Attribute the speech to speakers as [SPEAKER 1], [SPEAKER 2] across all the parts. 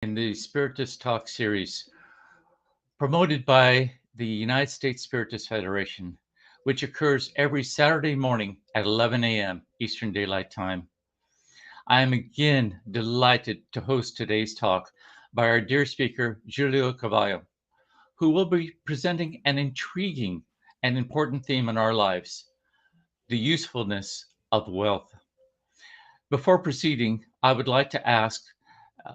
[SPEAKER 1] in the Spiritist Talk series promoted by the United States Spiritist Federation, which occurs every Saturday morning at 11 a.m. Eastern Daylight Time. I am again delighted to host today's talk by our dear speaker, Julio Carvalho, who will be presenting an intriguing and important theme in our lives, the usefulness of wealth. Before proceeding, I would like to ask uh,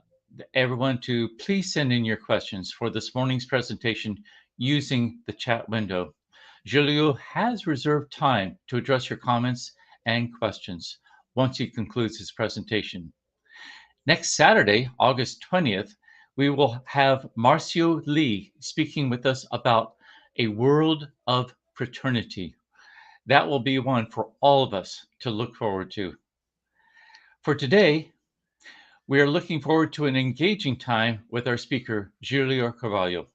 [SPEAKER 1] everyone to please send in your questions for this morning's presentation using the chat window. Julio has reserved time to address your comments and questions once he concludes his presentation. Next Saturday, August 20th, we will have Marcio Lee speaking with us about a world of fraternity. That will be one for all of us to look forward to. For today, we are looking forward to an engaging time with our speaker, Julio Carvalho.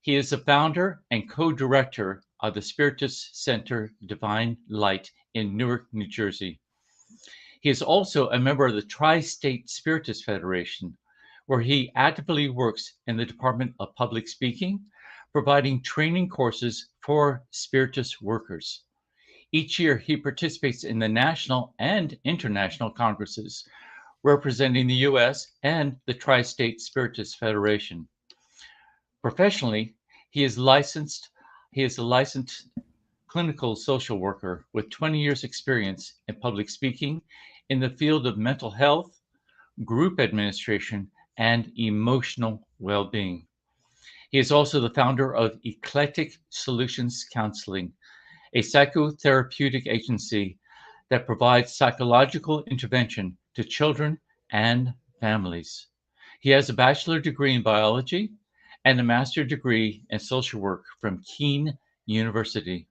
[SPEAKER 1] He is the founder and co-director of the Spiritist Center Divine Light in Newark, New Jersey. He is also a member of the Tri-State Spiritist Federation, where he actively works in the Department of Public Speaking, providing training courses for Spiritist workers. Each year, he participates in the national and international congresses representing the U.S. and the Tri-State Spiritist Federation. Professionally, he is licensed. He is a licensed clinical social worker with 20 years experience in public speaking in the field of mental health, group administration, and emotional well-being. He is also the founder of Eclectic Solutions Counseling, a psychotherapeutic agency that provides psychological intervention to children and families. He has a bachelor degree in biology and a master's degree in social work from Keene University.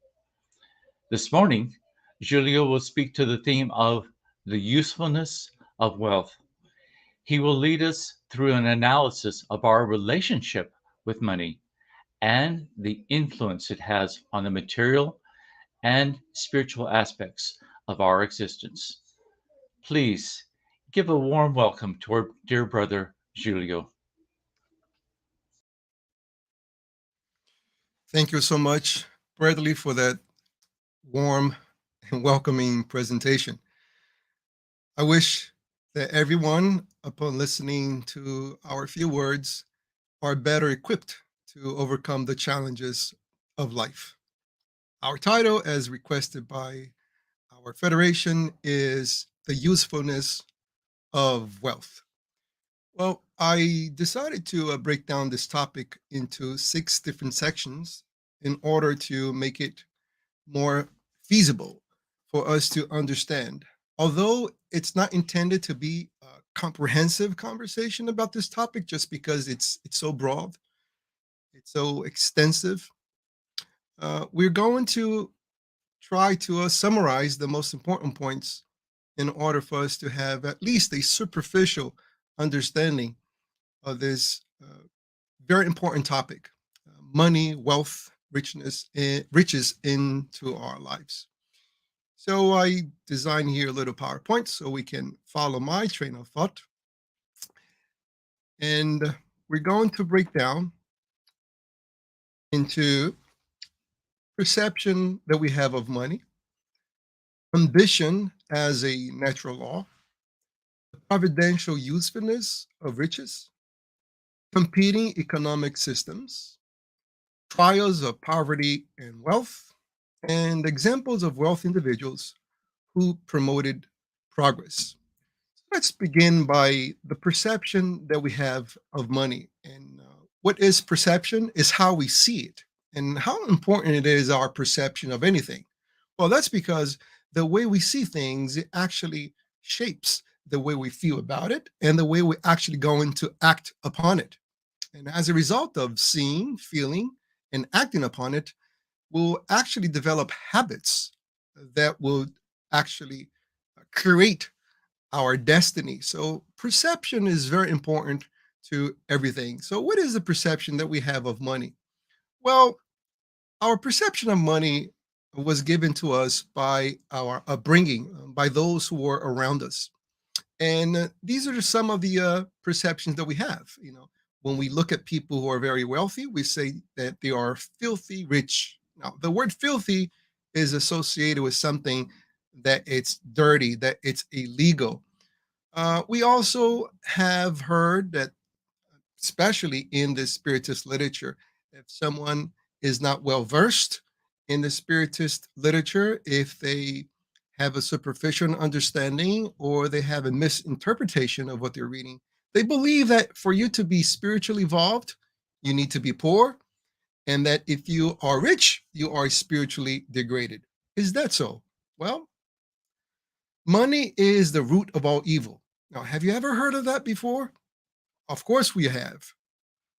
[SPEAKER 1] This morning, Julio will speak to the theme of the usefulness of wealth. He will lead us through an analysis of our relationship with money and the influence it has on the material and spiritual aspects of our existence. Please give a warm welcome to our dear brother, Julio.
[SPEAKER 2] Thank you so much, Bradley, for that warm and welcoming presentation. I wish that everyone, upon listening to our few words, are better equipped to overcome the challenges of life. Our title, as requested by our federation, is The Usefulness of Wealth. Well, I decided to break down this topic into 6 different sections in order to make it more feasible for us to understand. Although it's not intended to be a comprehensive conversation about this topic, just because it's so broad, it's so extensive, we're going to try to summarize the most important points in order for us to have at least a superficial understanding of this very important topic: money, wealth, riches into our lives. So I designed here a little PowerPoint so we can follow my train of thought. And we're going to break down into perception that we have of money, ambition as a natural law, the providential usefulness of riches, competing economic systems, trials of poverty and wealth, and examples of wealth individuals who promoted progress. Let's begin by the perception that we have of money. And what is perception is how we see it and how important it is our perception of anything. Well, that's because the way we see things, it actually shapes the way we feel about it and the way we actually going to act upon it. And as a result of seeing, feeling, and acting upon it, we'll actually develop habits that will actually create our destiny. So perception is very important to everything. So what is the perception that we have of money? Well, our perception of money was given to us by our upbringing, by those who were around us. And these are just some of the perceptions that we have. When we look at people who are very wealthy, we say that they are filthy rich. Now, the word filthy is associated with something that it's dirty, that it's illegal. We also have heard that, especially in the Spiritist literature, if someone is not well versed in the Spiritist literature, if they have a superficial understanding or they have a misinterpretation of what they're reading, they believe that for you to be spiritually evolved, you need to be poor, and that if you are rich, you are spiritually degraded. Is that so? Well, money is the root of all evil. Now, have you ever heard of that before? Of course, we have.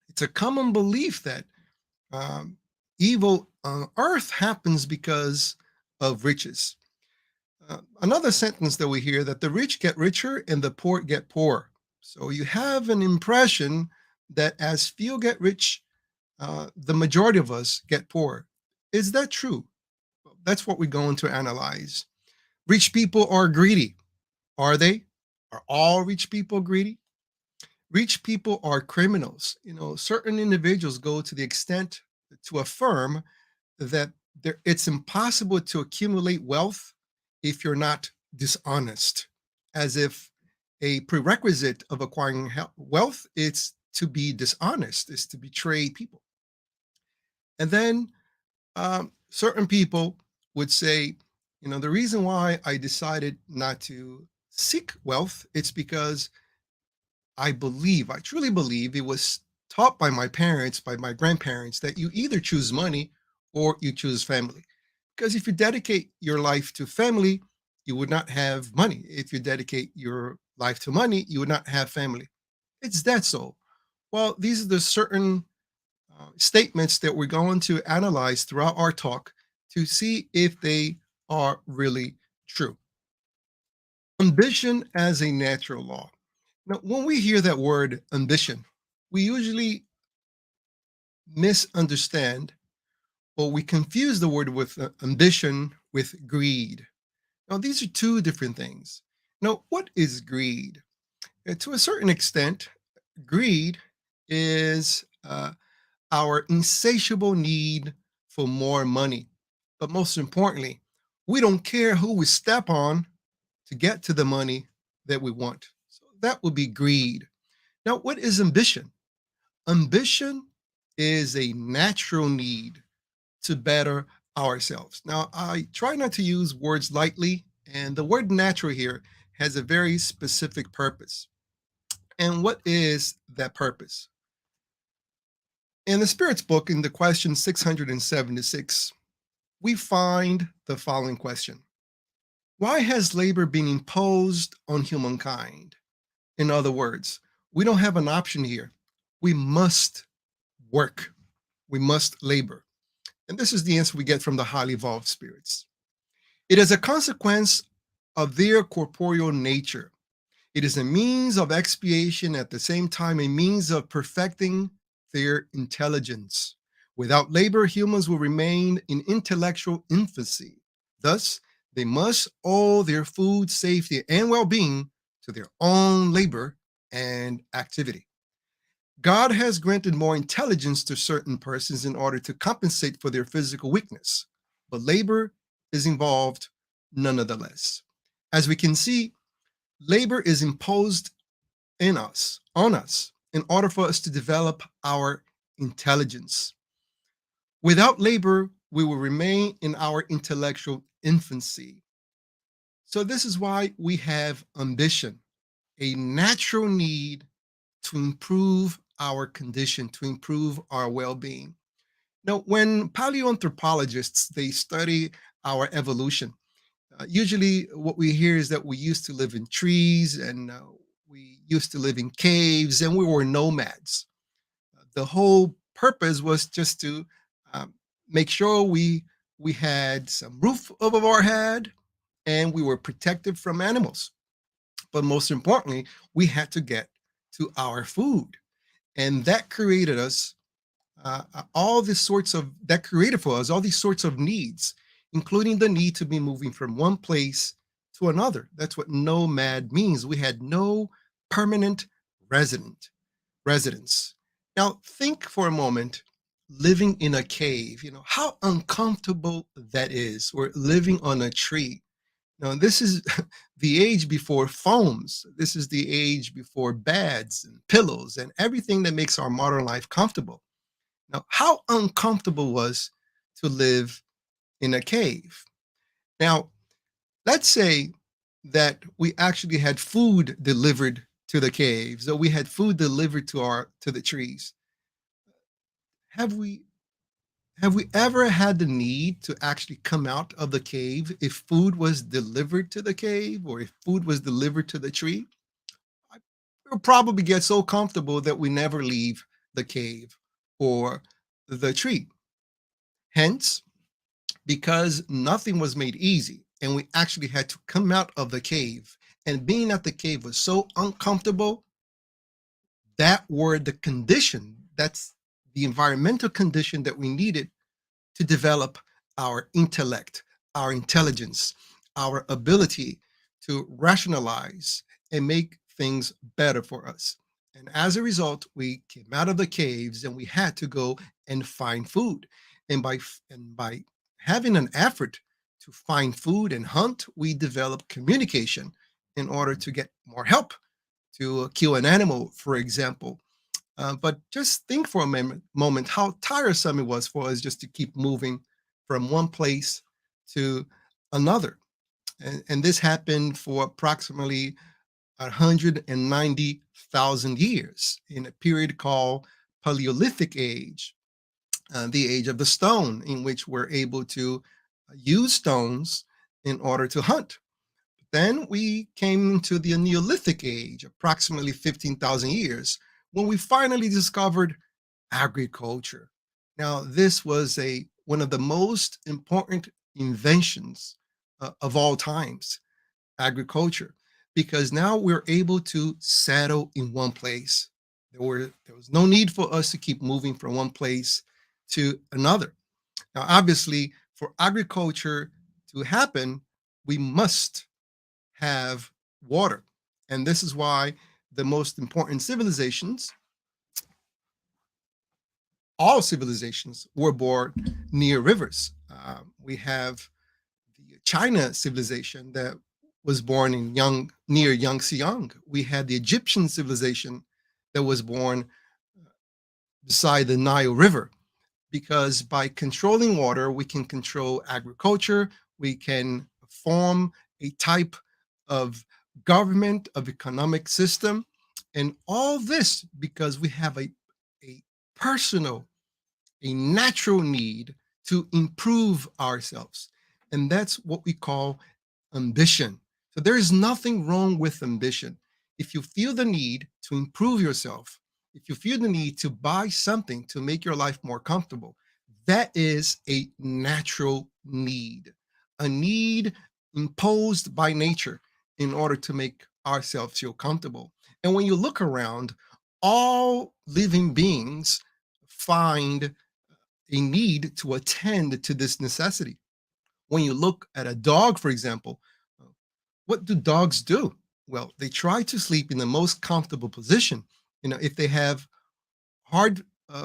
[SPEAKER 2] It's a common belief that um, evil on earth happens because of riches. Another sentence that we hear that the rich get richer and the poor get poorer. So you have an impression that as few get rich, the majority of us get poor. Is that true? That's what we're going to analyze. Rich people are greedy. Are they? Are all rich people greedy? Rich people are criminals. Certain individuals go to the extent to affirm that it's impossible to accumulate wealth if you're not dishonest, as if a prerequisite of acquiring wealth is to be dishonest, is to betray people. And then certain people would say, the reason why I decided not to seek wealth, it's because I truly believe it was taught by my parents, by my grandparents, that you either choose money or you choose family. Because if you dedicate your life to family, you would not have money. If you dedicate your life to money, you would not have family. It's that so. Well, these are the certain statements that we're going to analyze throughout our talk to see if they are really true. Ambition as a natural law. Now, when we hear that word ambition, we usually misunderstand or we confuse the word with ambition with greed. Now, these are two different things. Now, what is greed? To a certain extent, greed is our insatiable need for more money. But most importantly, we don't care who we step on to get to the money that we want. So that would be greed. Now, what is ambition? Ambition is a natural need to better ourselves. Now, I try not to use words lightly, and the word natural here has a very specific purpose. And what is that purpose? In the Spirit's book, in the question 676, we find the following question: why has labor been imposed on humankind? In other words, we don't have an option here. We must work, we must labor. And this is the answer we get from the highly evolved spirits. It is a consequence of their corporeal nature. It is a means of expiation, at the same time, a means of perfecting their intelligence. Without labor, humans will remain in intellectual infancy. Thus, they must owe their food, safety, and well being to their own labor and activity. God has granted more intelligence to certain persons in order to compensate for their physical weakness, but labor is involved nonetheless. As we can see, labor is imposed on us, in order for us to develop our intelligence. Without labor, we will remain in our intellectual infancy. So, this is why we have ambition, a natural need to improve our condition, to improve our well-being. Now, when paleoanthropologists they study our evolution, usually what we hear is that we used to live in trees and we used to live in caves and we were nomads. The whole purpose was just to um, make sure we had some roof over our head and we were protected from animals. But most importantly, we had to get to our food. And that created us all these sorts of, that created for us all these sorts of needs, including the need to be moving from one place to another. That's what nomad means. We had no permanent residence. Now think for a moment, living in a cave, how uncomfortable that is, or living on a tree. Now, this is the age before foams. This is the age before beds and pillows and everything that makes our modern life comfortable. Now, how uncomfortable was to live in a cave? Now, let's say that we actually had food delivered to the caves, or we had food delivered to the trees. Have we have we ever had the need to actually come out of the cave if food was delivered to the cave or if food was delivered to the tree? I- We'll probably get so comfortable that we never leave the cave or the tree. Hence, because nothing was made easy and we actually had to come out of the cave, and being at the cave was so uncomfortable, that were the condition, that's the environmental condition that we needed to develop our intellect, our intelligence, our ability to rationalize and make things better for us. And as a result, we came out of the caves and we had to go and find food. And by having an effort to find food and hunt, we developed communication in order to get more help to kill an animal, for example. But just think for a moment how tiresome it was for us just to keep moving from one place to another. And this happened for approximately 190,000 years in a period called Paleolithic Age, the age of the stone, in which we're able to use stones in order to hunt. Then we came to the Neolithic Age, approximately 15,000 years, when we finally discovered agriculture. Now, this was one of the most important inventions of all times, agriculture, because now we're able to settle in one place. There was no need for us to keep moving from one place to another. Now, obviously, for agriculture to happen, we must have water. And this is why the most important civilizations, all civilizations, were born near rivers. We have the China civilization that was born near Yangtze. We had the Egyptian civilization that was born beside the Nile River, because by controlling water, we can control agriculture, we can form a type of government, of economic system, and all this because we have a personal, a natural need to improve ourselves. And that's what we call ambition. So there is nothing wrong with ambition. If you feel the need to improve yourself, if you feel the need to buy something to make your life more comfortable, that is a natural need, a need imposed by nature in order to make ourselves feel comfortable. And when you look around, all living beings find a need to attend to this necessity. When you look at a dog, for example, uh, what do dogs do? Well, they try to sleep in the most comfortable position. If they have hard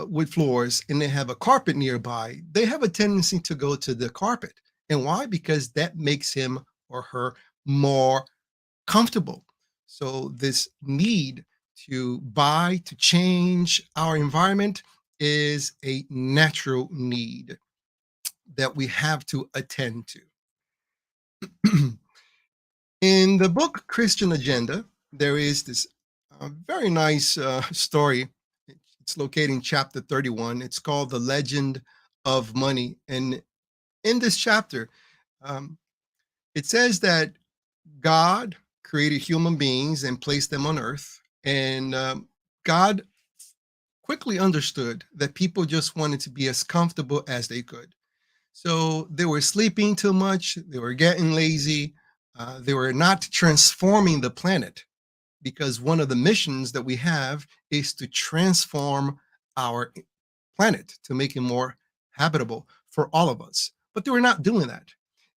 [SPEAKER 2] wood floors and they have a carpet nearby, they have a tendency to go to the carpet. And why? Because that makes him or her more comfortable. So this need to change our environment is a natural need that we have to attend to. In the book Christian Agenda, there is this very nice story. It's located in chapter 31. It's called The Legend of Money. And in this chapter, um, it says that God created human beings and placed them on earth. And God quickly understood that people just wanted to be as comfortable as they could. So they were sleeping too much, they were getting lazy, they were not transforming the planet, because one of the missions that we have is to transform our planet to make it more habitable for all of us. But they were not doing that.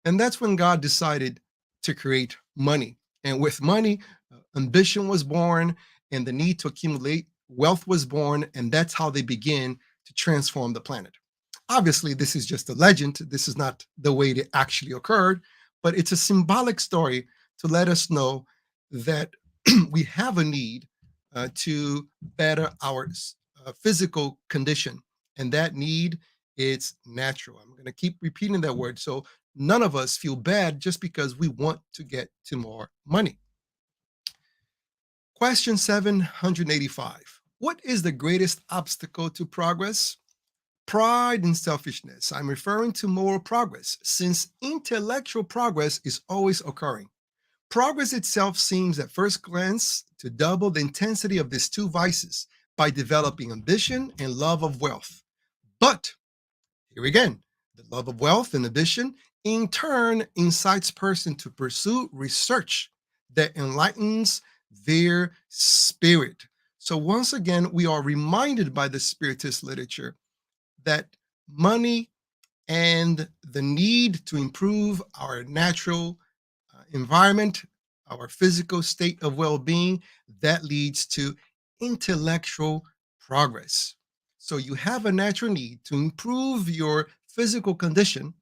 [SPEAKER 2] And that's when God decided to create money. And with money, ambition was born and the need to accumulate wealth was born. And that's how they begin to transform the planet. Obviously, this is just a legend. This is not the way it actually occurred, but it's a symbolic story to let us know that we have a need to better our physical condition. And that need is natural. I'm going to keep repeating that word. So none of us feel bad just because we want to get to more money. Question 785. What is the greatest obstacle to progress? Pride and selfishness. I'm referring to moral progress, since intellectual progress is always occurring. Progress itself seems at first glance to double the intensity of these two vices by developing ambition and love of wealth. But here again, the love of wealth and ambition in turn incites person to pursue research that enlightens their spirit. So once again, we are reminded by the Spiritist literature that money and the need to improve our natural environment, our physical state of well-being, that leads to intellectual progress. So you have a natural need to improve your physical condition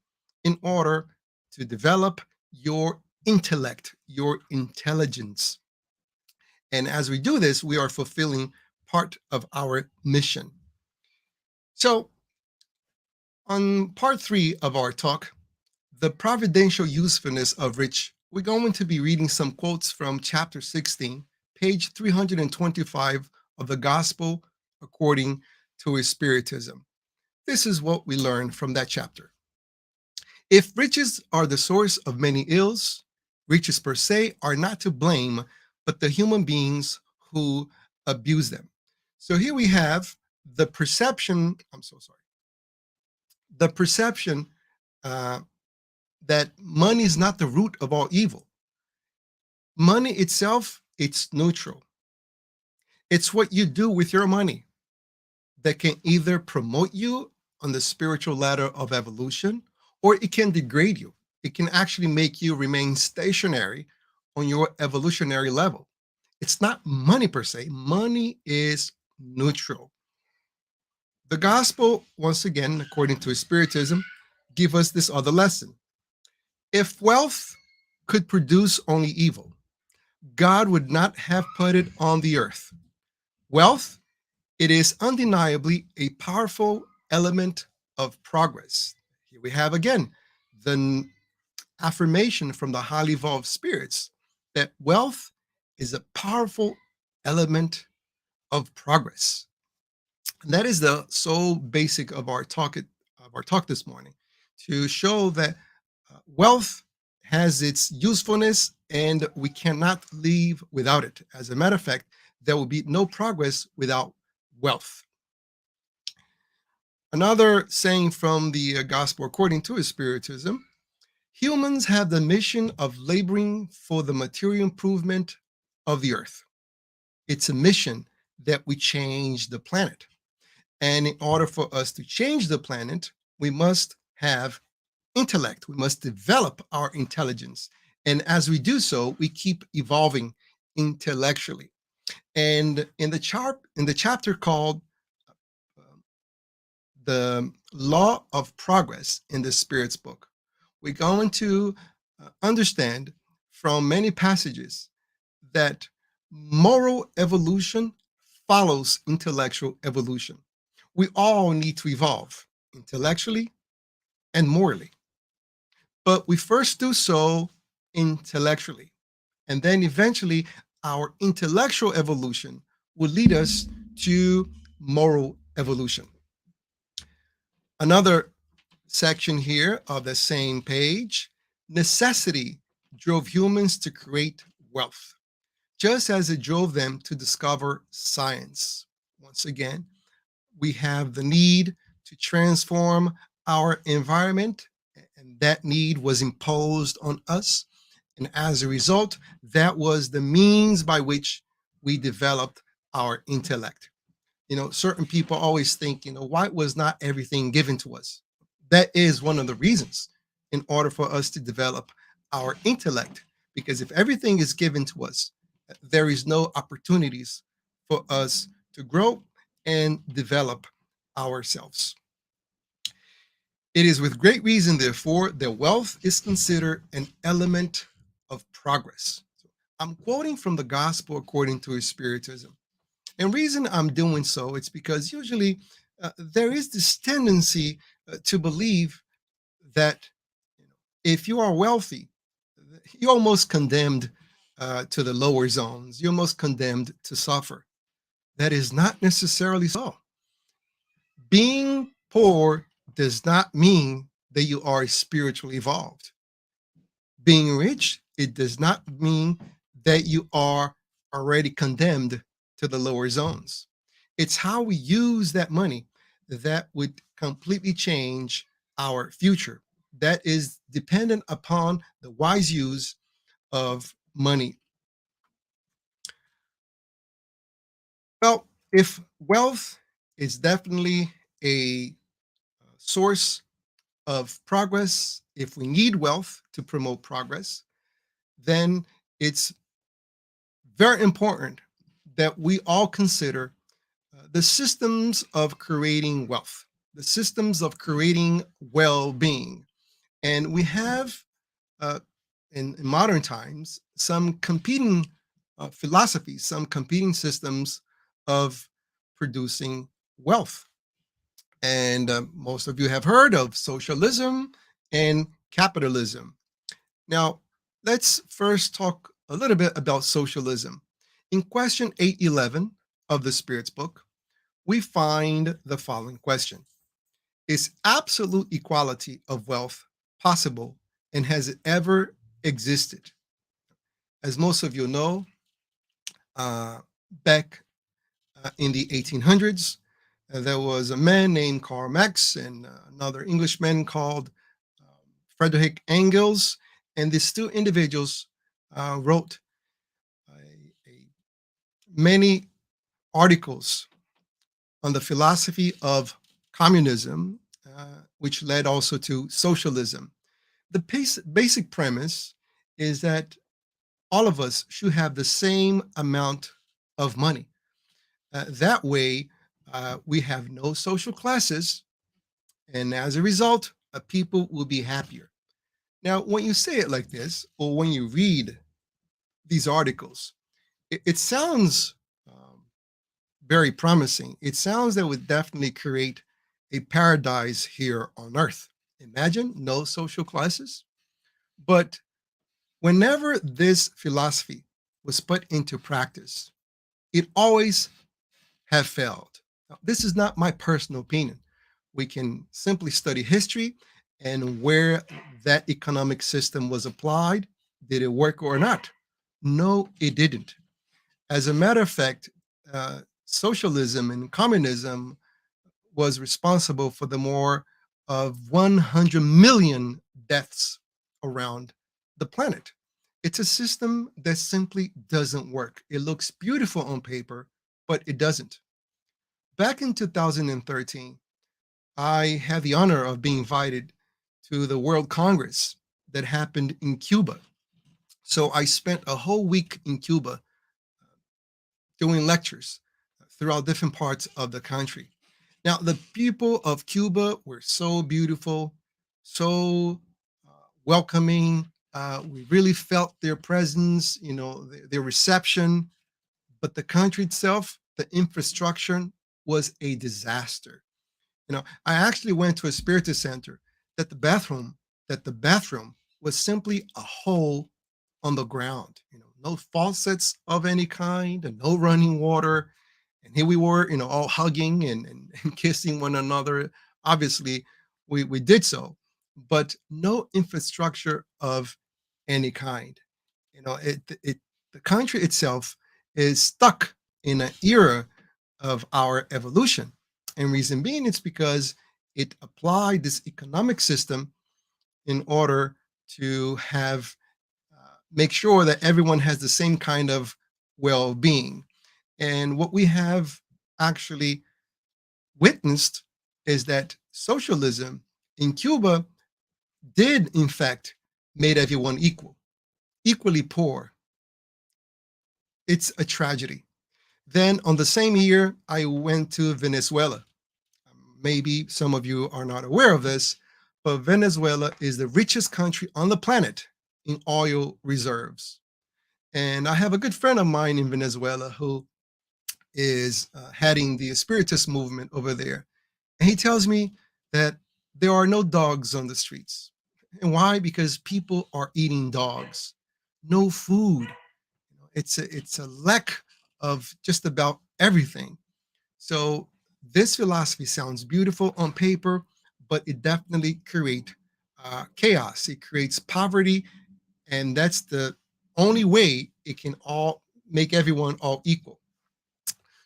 [SPEAKER 2] in order to develop your intellect, your intelligence. And as we do this, we are fulfilling part of our mission. So on part 3 of our talk, the providential usefulness of rich, we're going to be reading some quotes from chapter 16, page 325 of the Gospel according to his Spiritism. This is what we learn from that chapter. If riches are the source of many ills, riches per se are not to blame, but the human beings who abuse them. So here we have the perception, the perception that money is not the root of all evil. Money itself, it's neutral. It's what you do with your money that can either promote you on the spiritual ladder of evolution, or it can degrade you. It can actually make you remain stationary on your evolutionary level. It's not money per se. Money is neutral. The gospel, once again, according to Spiritism, give us this other lesson. If wealth could produce only evil, God would not have put it on the earth. Wealth, it is undeniably a powerful element of progress. Here we have again the affirmation from the highly evolved spirits that wealth is a powerful element of progress. And that is the sole basic of our talk this morning, to show that wealth has its usefulness and we cannot live without it. As a matter of fact, there will be no progress without wealth. Another saying from the Gospel according to his Spiritism, humans have the mission of laboring for the material improvement of the earth. It's a mission that we change the planet. And in order for us to change the planet, we must have intellect. We must develop our intelligence. And as we do so, we keep evolving intellectually. And in the chapter called The Law of Progress in the Spirit's book, we're going to understand from many passages that moral evolution follows intellectual evolution. We all need to evolve intellectually and morally. But we first do so intellectually. And then eventually our intellectual evolution will lead us to moral evolution. Another section here of the same page, necessity drove humans to create wealth, just as it drove them to discover science. Once again, we have the need to transform our environment, and that need was imposed on us. And as a result, that was the means by which we developed our intellect. Certain people always think, why was not everything given to us? That is one of the reasons in order for us to develop our intellect, Because if everything is given to us, there is no opportunities for us to grow and develop ourselves. It is with great reason, therefore, that wealth is considered an element of progress. I'm quoting from the gospel according to Spiritism. And reason I'm doing so, it's because usually there is this tendency to believe that if you are wealthy, you're almost condemned to the lower zones. You're almost condemned to suffer. That is not necessarily so. Being poor does not mean that you are spiritually evolved. Being rich, it does not mean that you are already condemned to the lower zones. It's how we use that money that would completely change our future. That is dependent upon the wise use of money. Well, if wealth is definitely a source of progress, if we need wealth to promote progress, then it's very important that we all consider the systems of creating wealth, the systems of creating well being. And we have, uh, in modern times, some competing philosophies, some competing systems of producing wealth. And most of you have heard of socialism and capitalism. Now, let's first talk a little bit about socialism. In question 811 of the Spirit's book, we find the following question: is absolute equality of wealth possible, and has it ever existed? As most of you know, uh, back in the 1800s, there was a man named Karl Marx and another Englishman called Frederick Engels, and these two individuals wrote many articles on the philosophy of communism, which led also to socialism. The basic premise is that all of us should have the same amount of money. That way, we have no social classes, and as a result, people will be happier. Now, when you say it like this, or when you read these articles, it sounds very promising. It sounds that would definitely create a paradise here on earth. Imagine no social classes. But whenever this philosophy was put into practice, it always have failed. Now, this is not my personal opinion. We can simply study history and where that economic system was applied. Did it work or not? No, it didn't. As a matter of fact, socialism and communism was responsible for the more of 100 million deaths around the planet. It's a system that simply doesn't work. It looks beautiful on paper, but it doesn't. Back in 2013, I had the honor of being invited to the World Congress that happened in Cuba. So I spent a whole week in Cuba doing lectures throughout different parts of the country. Now, the people of Cuba were so beautiful, so welcoming. We really felt their presence, their reception. But the country itself, the infrastructure was a disaster. I actually went to a spiritus center that the bathroom was simply a hole on the ground. No faucets of any kind, and no running water. And here we were, all hugging and kissing one another. Obviously, we did so, but no infrastructure of any kind. The country itself is stuck in an era of our evolution. And reason being, it's because it applied this economic system in order to have make sure that everyone has the same kind of well-being. And what we have actually witnessed is that socialism in Cuba did, in fact, made everyone equal. equally poor. It's a tragedy. Then on the same year, I went to Venezuela. Maybe some of you are not aware of this, but Venezuela is the richest country on the planet in oil reserves. And I have a good friend of mine in Venezuela who is heading the Spiritist movement over there. And he tells me that there are no dogs on the streets. And why? Because people are eating dogs. No food. It's a lack of just about everything. So this philosophy sounds beautiful on paper, but it definitely creates chaos. It creates poverty, and that's the only way it can all make everyone all equal.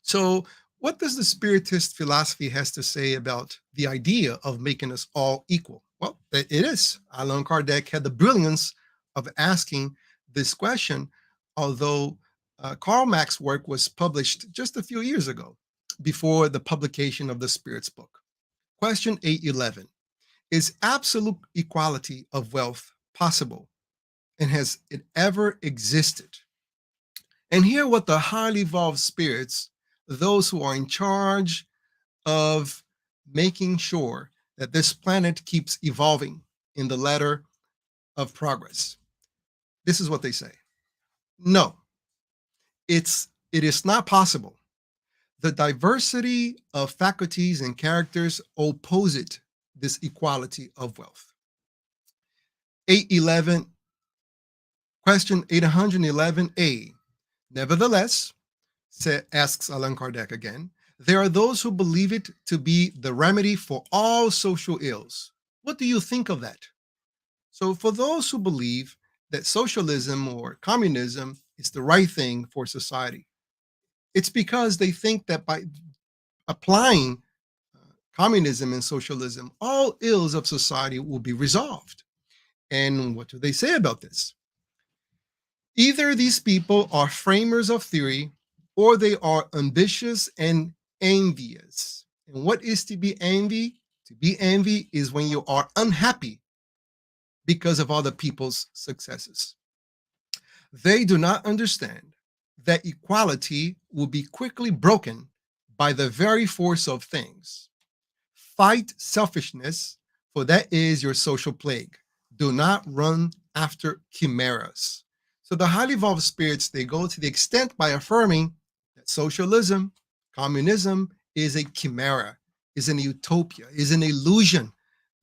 [SPEAKER 2] So, what does the Spiritist philosophy has to say about the idea of making us all equal? Well, it is. Allan Kardec had the brilliance of asking this question, although Karl Marx's work was published just a few years ago, before the publication of the Spirit's book. Question 811: is absolute equality of wealth possible, and has it ever existed? And here, what the highly evolved spirits, those who are in charge of making sure that this planet keeps evolving in the ladder of progress, this is what they say. No, it is not possible. The diversity of faculties and characters oppose this equality of wealth. 811, question 811a. Nevertheless, asks Allan Kardec again, there are those who believe it to be the remedy for all social ills. What do you think of that? So, for those who believe that socialism or communism is the right thing for society, it's because they think that by applying communism and socialism, all ills of society will be resolved. And what do they say about this? Either these people are framers of theory or they are ambitious and envious. And what is to be envy? To be envy is when you are unhappy because of other people's successes. They do not understand that equality will be quickly broken by the very force of things. Fight selfishness, for that is your social plague. Do not run after chimeras. So the highly evolved spirits, they go to the extent by affirming that socialism, communism is a chimera, is an utopia, is an illusion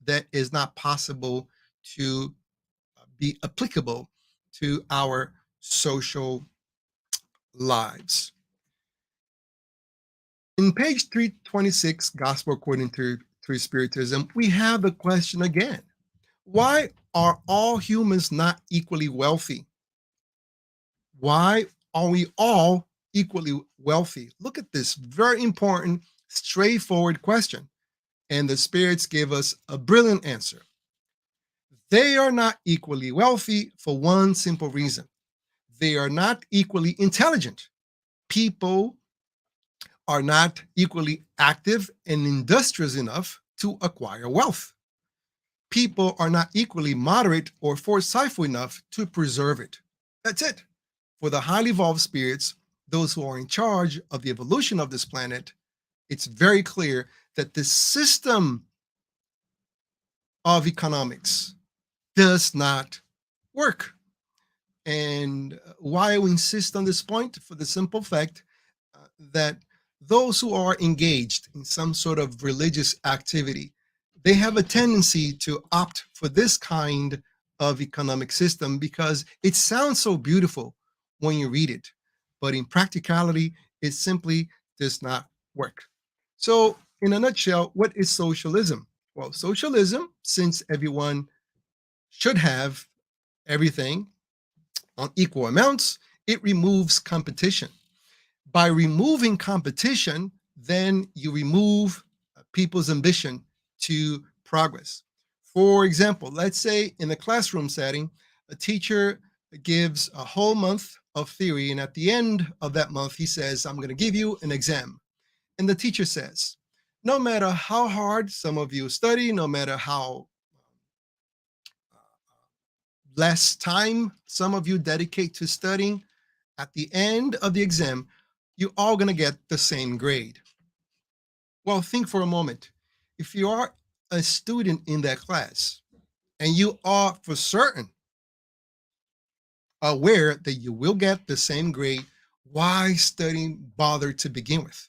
[SPEAKER 2] that is not possible to be applicable to our social lives. In page 326, Gospel According to Spiritism, we have the question again. Why are all humans not equally wealthy? Why are we all equally wealthy? Look at this very important, straightforward question. And the spirits give us a brilliant answer. They are not equally wealthy for one simple reason. They are not equally intelligent. People are not equally active and industrious enough to acquire wealth. People are not equally moderate or foresightful enough to preserve it. That's it. For the highly evolved spirits, those who are in charge of the evolution of this planet, it's very clear that the system of economics does not work. And why we insist on this point? For the simple fact that those who are engaged in some sort of religious activity, they have a tendency to opt for this kind of economic system because it sounds so beautiful when you read it, but in practicality, it simply does not work. So, in a nutshell, what is socialism? Well, socialism, since everyone should have everything on equal amounts, it removes competition. By removing competition, then you remove people's ambition to progress. For example, let's say in a classroom setting, a teacher gives a whole month of theory, and at the end of that month, he says, I'm going to give you an exam. And the teacher says, no matter how hard some of you study, no matter how less time some of you dedicate to studying, at the end of the exam, you're all going to get the same grade. Well, think for a moment. If you are a student in that class and you are for certain aware that you will get the same grade, why studying bother to begin with?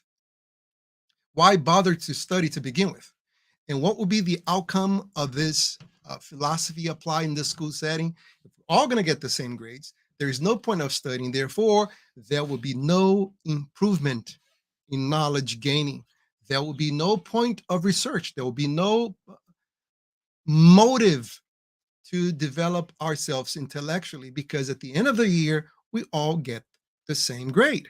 [SPEAKER 2] Why bother to study to begin with? And what will be the outcome of this philosophy applied in the school setting? If we're all going to get the same grades, there is no point of studying. Therefore, there will be no improvement in knowledge gaining. There will be no point of research. There will be no motive to develop ourselves intellectually, because at the end of the year, we all get the same grade.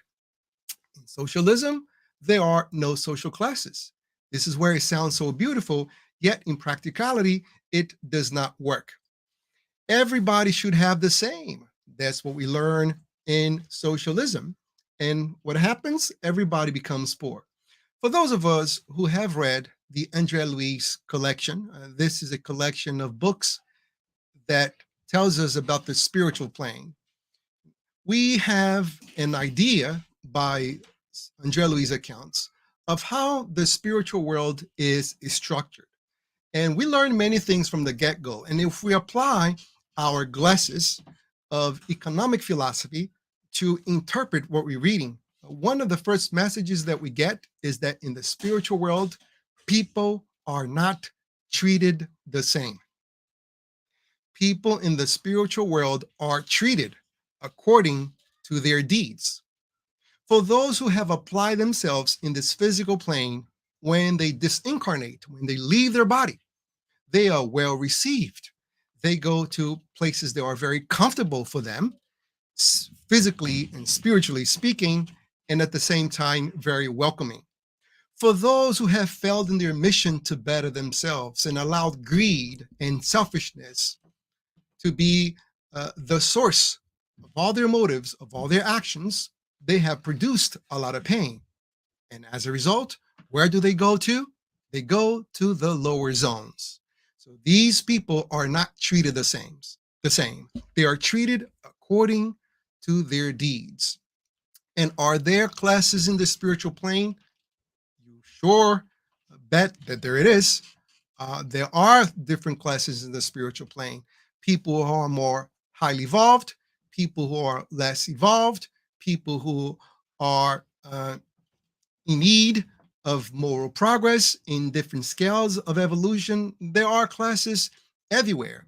[SPEAKER 2] In socialism, there are no social classes. This is where it sounds so beautiful, yet in practicality, it does not work. Everybody should have the same. That's what we learn in socialism. And what happens? Everybody becomes poor. For those of us who have read the André Louis collection, this is a collection of books that tells us about the spiritual plane. We have an idea by André Louis' accounts of how the spiritual world is structured. And we learn many things from the get-go. And if we apply our glasses of economic philosophy to interpret what we're reading, one of the first messages that we get is that in the spiritual world, people are not treated the same. People in the spiritual world are treated according to their deeds. For those who have applied themselves in this physical plane, when they disincarnate, when they leave their body, they are well received. They go to places that are very comfortable for them, physically and spiritually speaking, and at the same time, very welcoming. For those who have failed in their mission to better themselves and allowed greed and selfishness to be the source of all their motives, of all their actions, they have produced a lot of pain. And as a result, where do they go to? They go to the lower zones. So these people are not treated the same. They are treated according to their deeds. And are there classes in the spiritual plane? You sure bet that there it is. There are different classes in the spiritual plane. People who are more highly evolved, people who are less evolved, people who are in need of moral progress in different scales of evolution. There are classes everywhere.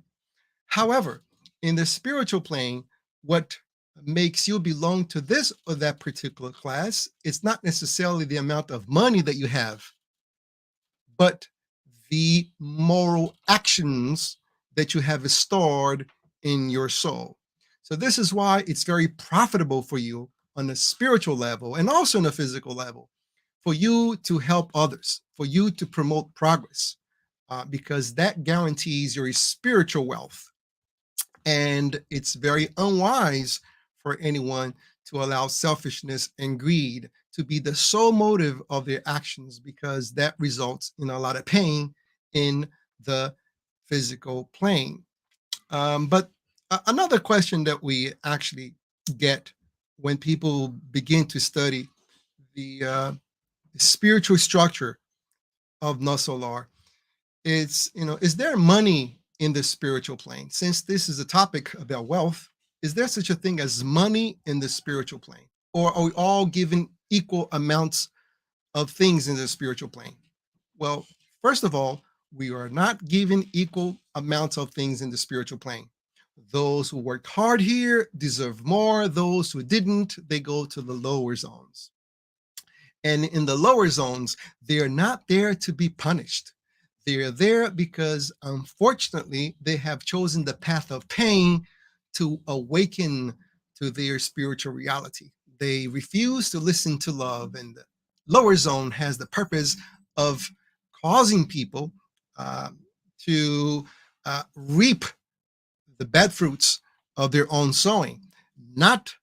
[SPEAKER 2] However, in the spiritual plane, what makes you belong to this or that particular class, it's not necessarily the amount of money that you have, but the moral actions that you have stored in your soul. So this is why it's very profitable for you on a spiritual level and also on a physical level, for you to help others, for you to promote progress, because that guarantees your spiritual wealth. And it's very unwise for anyone to allow selfishness and greed to be the sole motive of their actions, because that results in a lot of pain in the physical plane. But another question that we actually get when people begin to study the spiritual structure of No Solar is, is there money in the spiritual plane? Since this is a topic about wealth, is there such a thing as money in the spiritual plane? Or are we all given equal amounts of things in the spiritual plane? Well, first of all, we are not given equal amounts of things in the spiritual plane. Those who worked hard here deserve more. Those who didn't, they go to the lower zones. And in the lower zones, they are not there to be punished. They are there because, unfortunately, they have chosen the path of pain to awaken to their spiritual reality. They refuse to listen to love, and the lower zone has the purpose of causing people to reap the bad fruits of their own sowing, not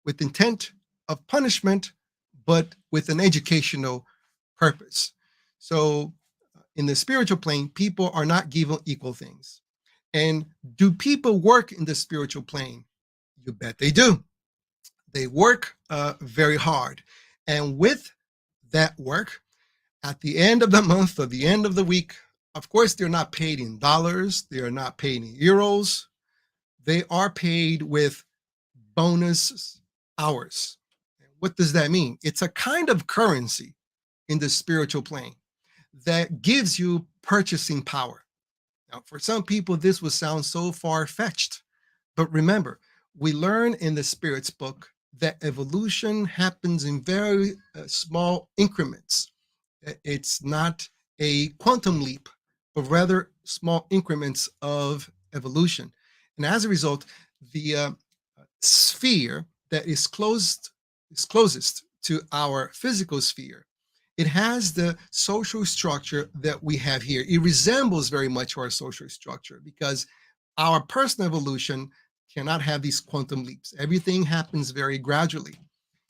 [SPEAKER 2] with intent of punishment, but with an educational purpose. So in the spiritual plane, people are not given equal things. And do people work in the spiritual plane? You bet they do. They work very hard. And with that work, at the end of the month or the end of the week, of course, they're not paid in dollars, they are not paid in euros, they are paid with bonus hours. What does that mean? It's a kind of currency in the spiritual plane that gives you purchasing power. Now, for some people, this would sound so far fetched, but remember, we learn in the Spirit's book that evolution happens in very small increments. It's not a quantum leap, but rather small increments of evolution. And as a result, the sphere that is closest to our physical sphere, it has the social structure that we have here. It resembles very much our social structure because our personal evolution cannot have these quantum leaps. Everything happens very gradually.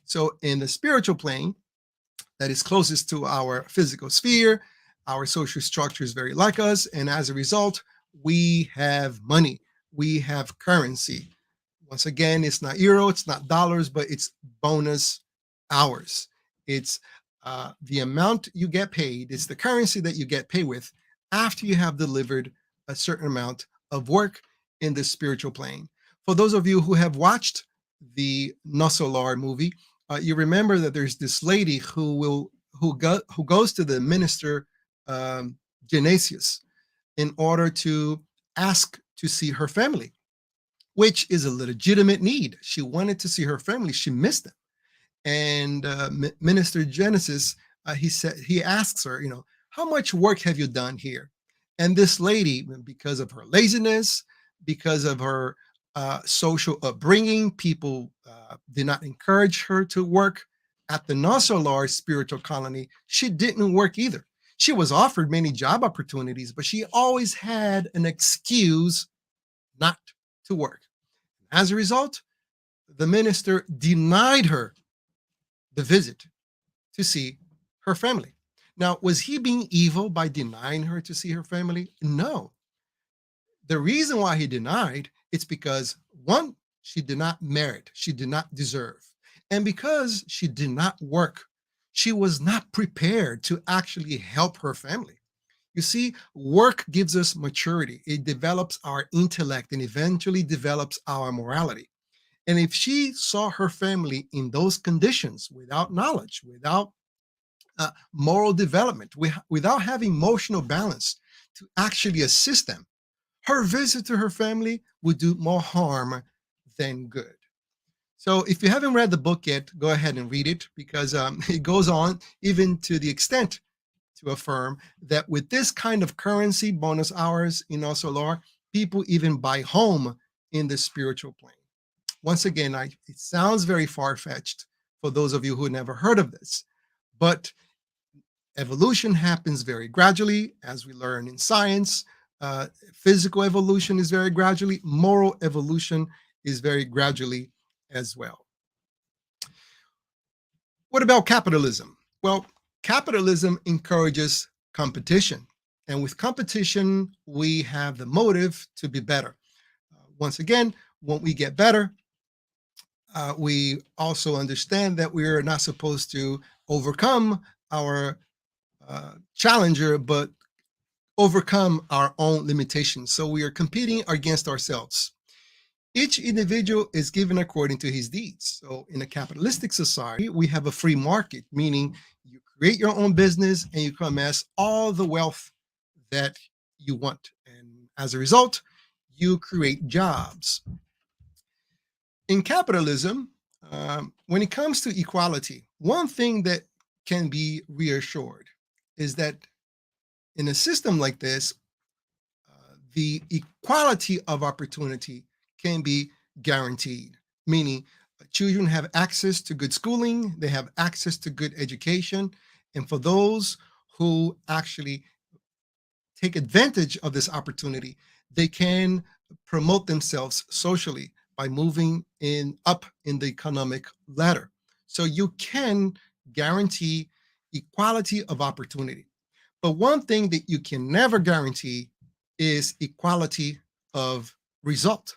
[SPEAKER 2] So in the spiritual plane that is closest to our physical sphere, our social structure is very like us, and as a result, we have money, we have currency. Once again, it's not euro, it's not dollars, but it's bonus hours. It's the amount you get paid, it's the currency that you get paid with after you have delivered a certain amount of work in the spiritual plane. For those of you who have watched the No Solar movie, you remember that there's this lady who goes to the minister Genesius in order to ask to see her family, which is a legitimate need. She wanted to see her family. She missed them. And Minister Genesis, he asks her, how much work have you done here? And this lady, because of her laziness, because of her social upbringing, people did not encourage her to work at the Nosolar spiritual colony. She didn't work either. She was offered many job opportunities, but she always had an excuse not to work. As a result, the minister denied her the visit to see her family. Now, was he being evil by denying her to see her family? No. The reason why he denied it's because one, she did not merit, she did not deserve. And because she did not work, she was not prepared to actually help her family. You see, work gives us maturity. It develops our intellect and eventually develops our morality. And if she saw her family in those conditions, without knowledge, without moral development, without having emotional balance to actually assist them, her visit to her family would do more harm than good. So if you haven't read the book yet, go ahead and read it because it goes on even to the extent to affirm that with this kind of currency, bonus hours in our solar, people even buy home in the spiritual plane. Once again, it sounds very far-fetched for those of you who never heard of this, but evolution happens very gradually, as we learn in science. Physical evolution is very gradually. Moral evolution is very gradually as well. What about capitalism? Well, capitalism encourages competition. And with competition, we have the motive to be better. Once again, when we get better, we also understand that we are not supposed to overcome our challenger, but overcome our own limitations. So we are competing against ourselves. Each individual is given according to his deeds. So in a capitalistic society, we have a free market, meaning you create your own business and you can amass all the wealth that you want. And as a result, you create jobs. In capitalism, when it comes to equality, one thing that can be reassured is that in a system like this, the equality of opportunity can be guaranteed, meaning children have access to good schooling, they have access to good education, and for those who actually take advantage of this opportunity, they can promote themselves socially by moving up in the economic ladder. So you can guarantee equality of opportunity. But one thing that you can never guarantee is equality of result.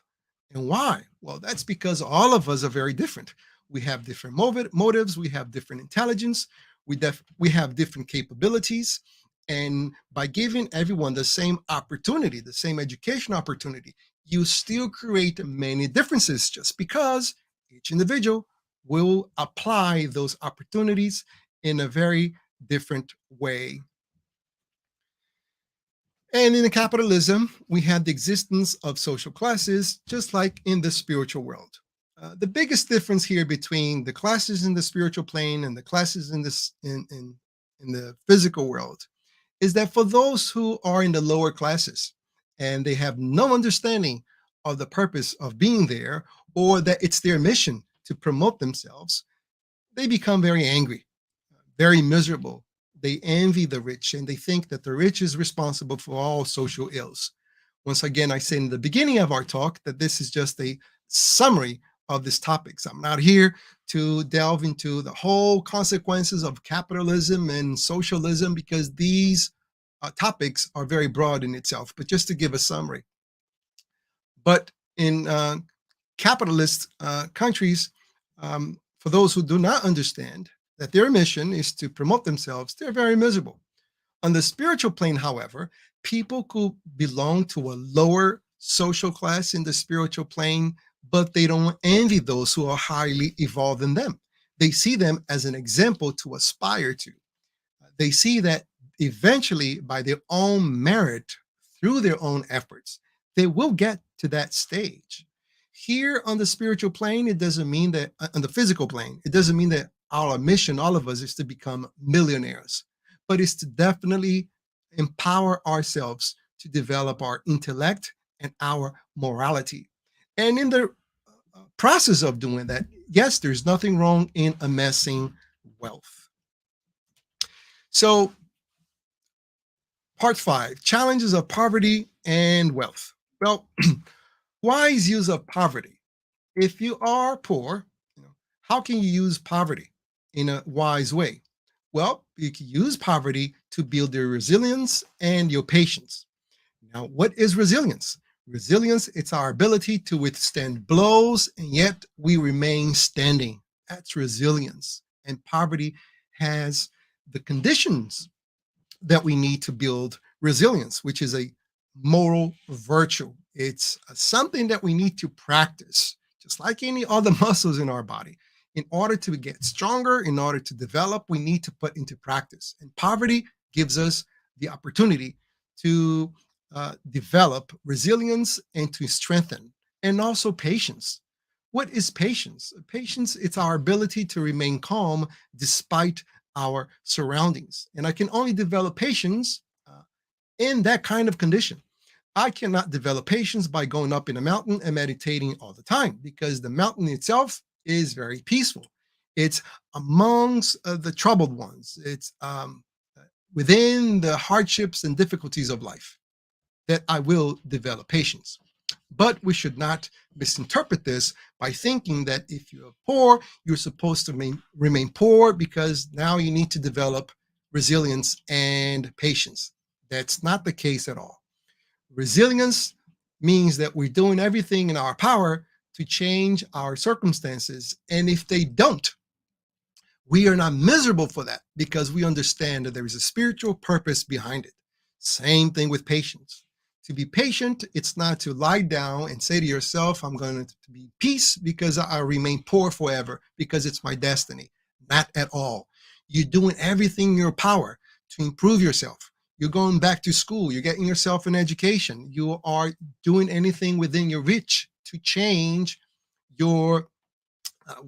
[SPEAKER 2] And why? Well, that's because all of us are very different. We have different motives, we have different intelligence, we have different capabilities. And by giving everyone the same opportunity, the same education opportunity, you still create many differences just because each individual will apply those opportunities in a very different way. And in capitalism, we have the existence of social classes, just like in the spiritual world. The biggest difference here between the classes in the spiritual plane and the classes in the physical world is that for those who are in the lower classes and they have no understanding of the purpose of being there or that it's their mission to promote themselves, they become very angry, very miserable. They envy the rich and they think that the rich is responsible for all social ills. Once again, I said in the beginning of our talk that this is just a summary of these topics. I'm not here to delve into the whole consequences of capitalism and socialism because these topics are very broad in itself, but just to give a summary. But in capitalist countries, for those who do not understand that their mission is to promote themselves, they're very miserable. On the spiritual plane, however, people could belong to a lower social class in the spiritual plane, but they don't envy those who are highly evolved than them. They see them as an example to aspire to. They see that eventually, by their own merit, through their own efforts, they will get to that stage. Here on the spiritual plane, it doesn't mean that, on the physical plane, it doesn't mean that our mission, all of us, is to become millionaires, but it's to definitely empower ourselves to develop our intellect and our morality. And in the process of doing that, yes, there's nothing wrong in amassing wealth. So, part 5, challenges of poverty and wealth. Well, wise use of poverty. If you are poor, how can you use poverty in a wise way? Well, you can use poverty to build your resilience and your patience. Now, what is resilience? Resilience, it's our ability to withstand blows and yet we remain standing. That's resilience. And poverty has the conditions that we need to build resilience, which is a moral virtue. It's something that we need to practice, just like any other muscles in our body. In order to get stronger, in order to develop, we need to put into practice. And poverty gives us the opportunity to develop resilience and to strengthen, and also patience. What is patience? Patience, it's our ability to remain calm despite our surroundings. And I can only develop patience in that kind of condition. I cannot develop patience by going up in a mountain and meditating all the time because the mountain itself is very peaceful. It's amongst the troubled ones. It's within the hardships and difficulties of life that I will develop patience. But we should not misinterpret this by thinking that if you're poor, you're supposed to remain poor because now you need to develop resilience and patience. That's not the case at all. Resilience means that we're doing everything in our power to change our circumstances. And if they don't, we are not miserable for that because we understand that there is a spiritual purpose behind it. Same thing with patience. To be patient, it's not to lie down and say to yourself, I'm going to be peace because I remain poor forever because it's my destiny. Not at all. You're doing everything in your power to improve yourself. You're going back to school. You're getting yourself an education. You are doing anything within your reach to change your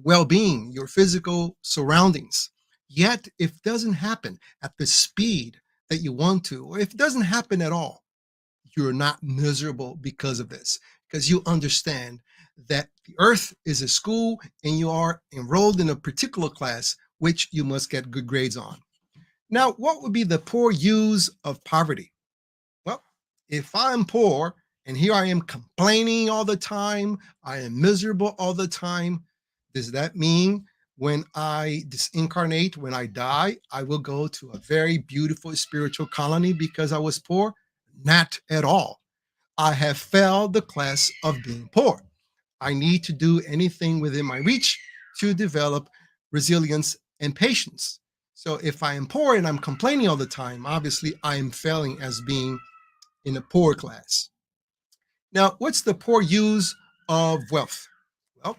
[SPEAKER 2] well-being, your physical surroundings. Yet, if it doesn't happen at the speed that you want to, or if it doesn't happen at all, you're not miserable because of this, because you understand that the earth is a school and you are enrolled in a particular class which you must get good grades on. Now, what would be the poor use of poverty? Well, if I'm poor and here I am complaining all the time, I am miserable all the time, does that mean when I disincarnate, when I die, I will go to a very beautiful spiritual colony because I was poor? Not at all. I have failed the class of being poor. I need to do anything within my reach to develop resilience and patience. So if I am poor and I'm complaining all the time, obviously I am failing as being in a poor class. Now, what's the poor use of wealth? Well,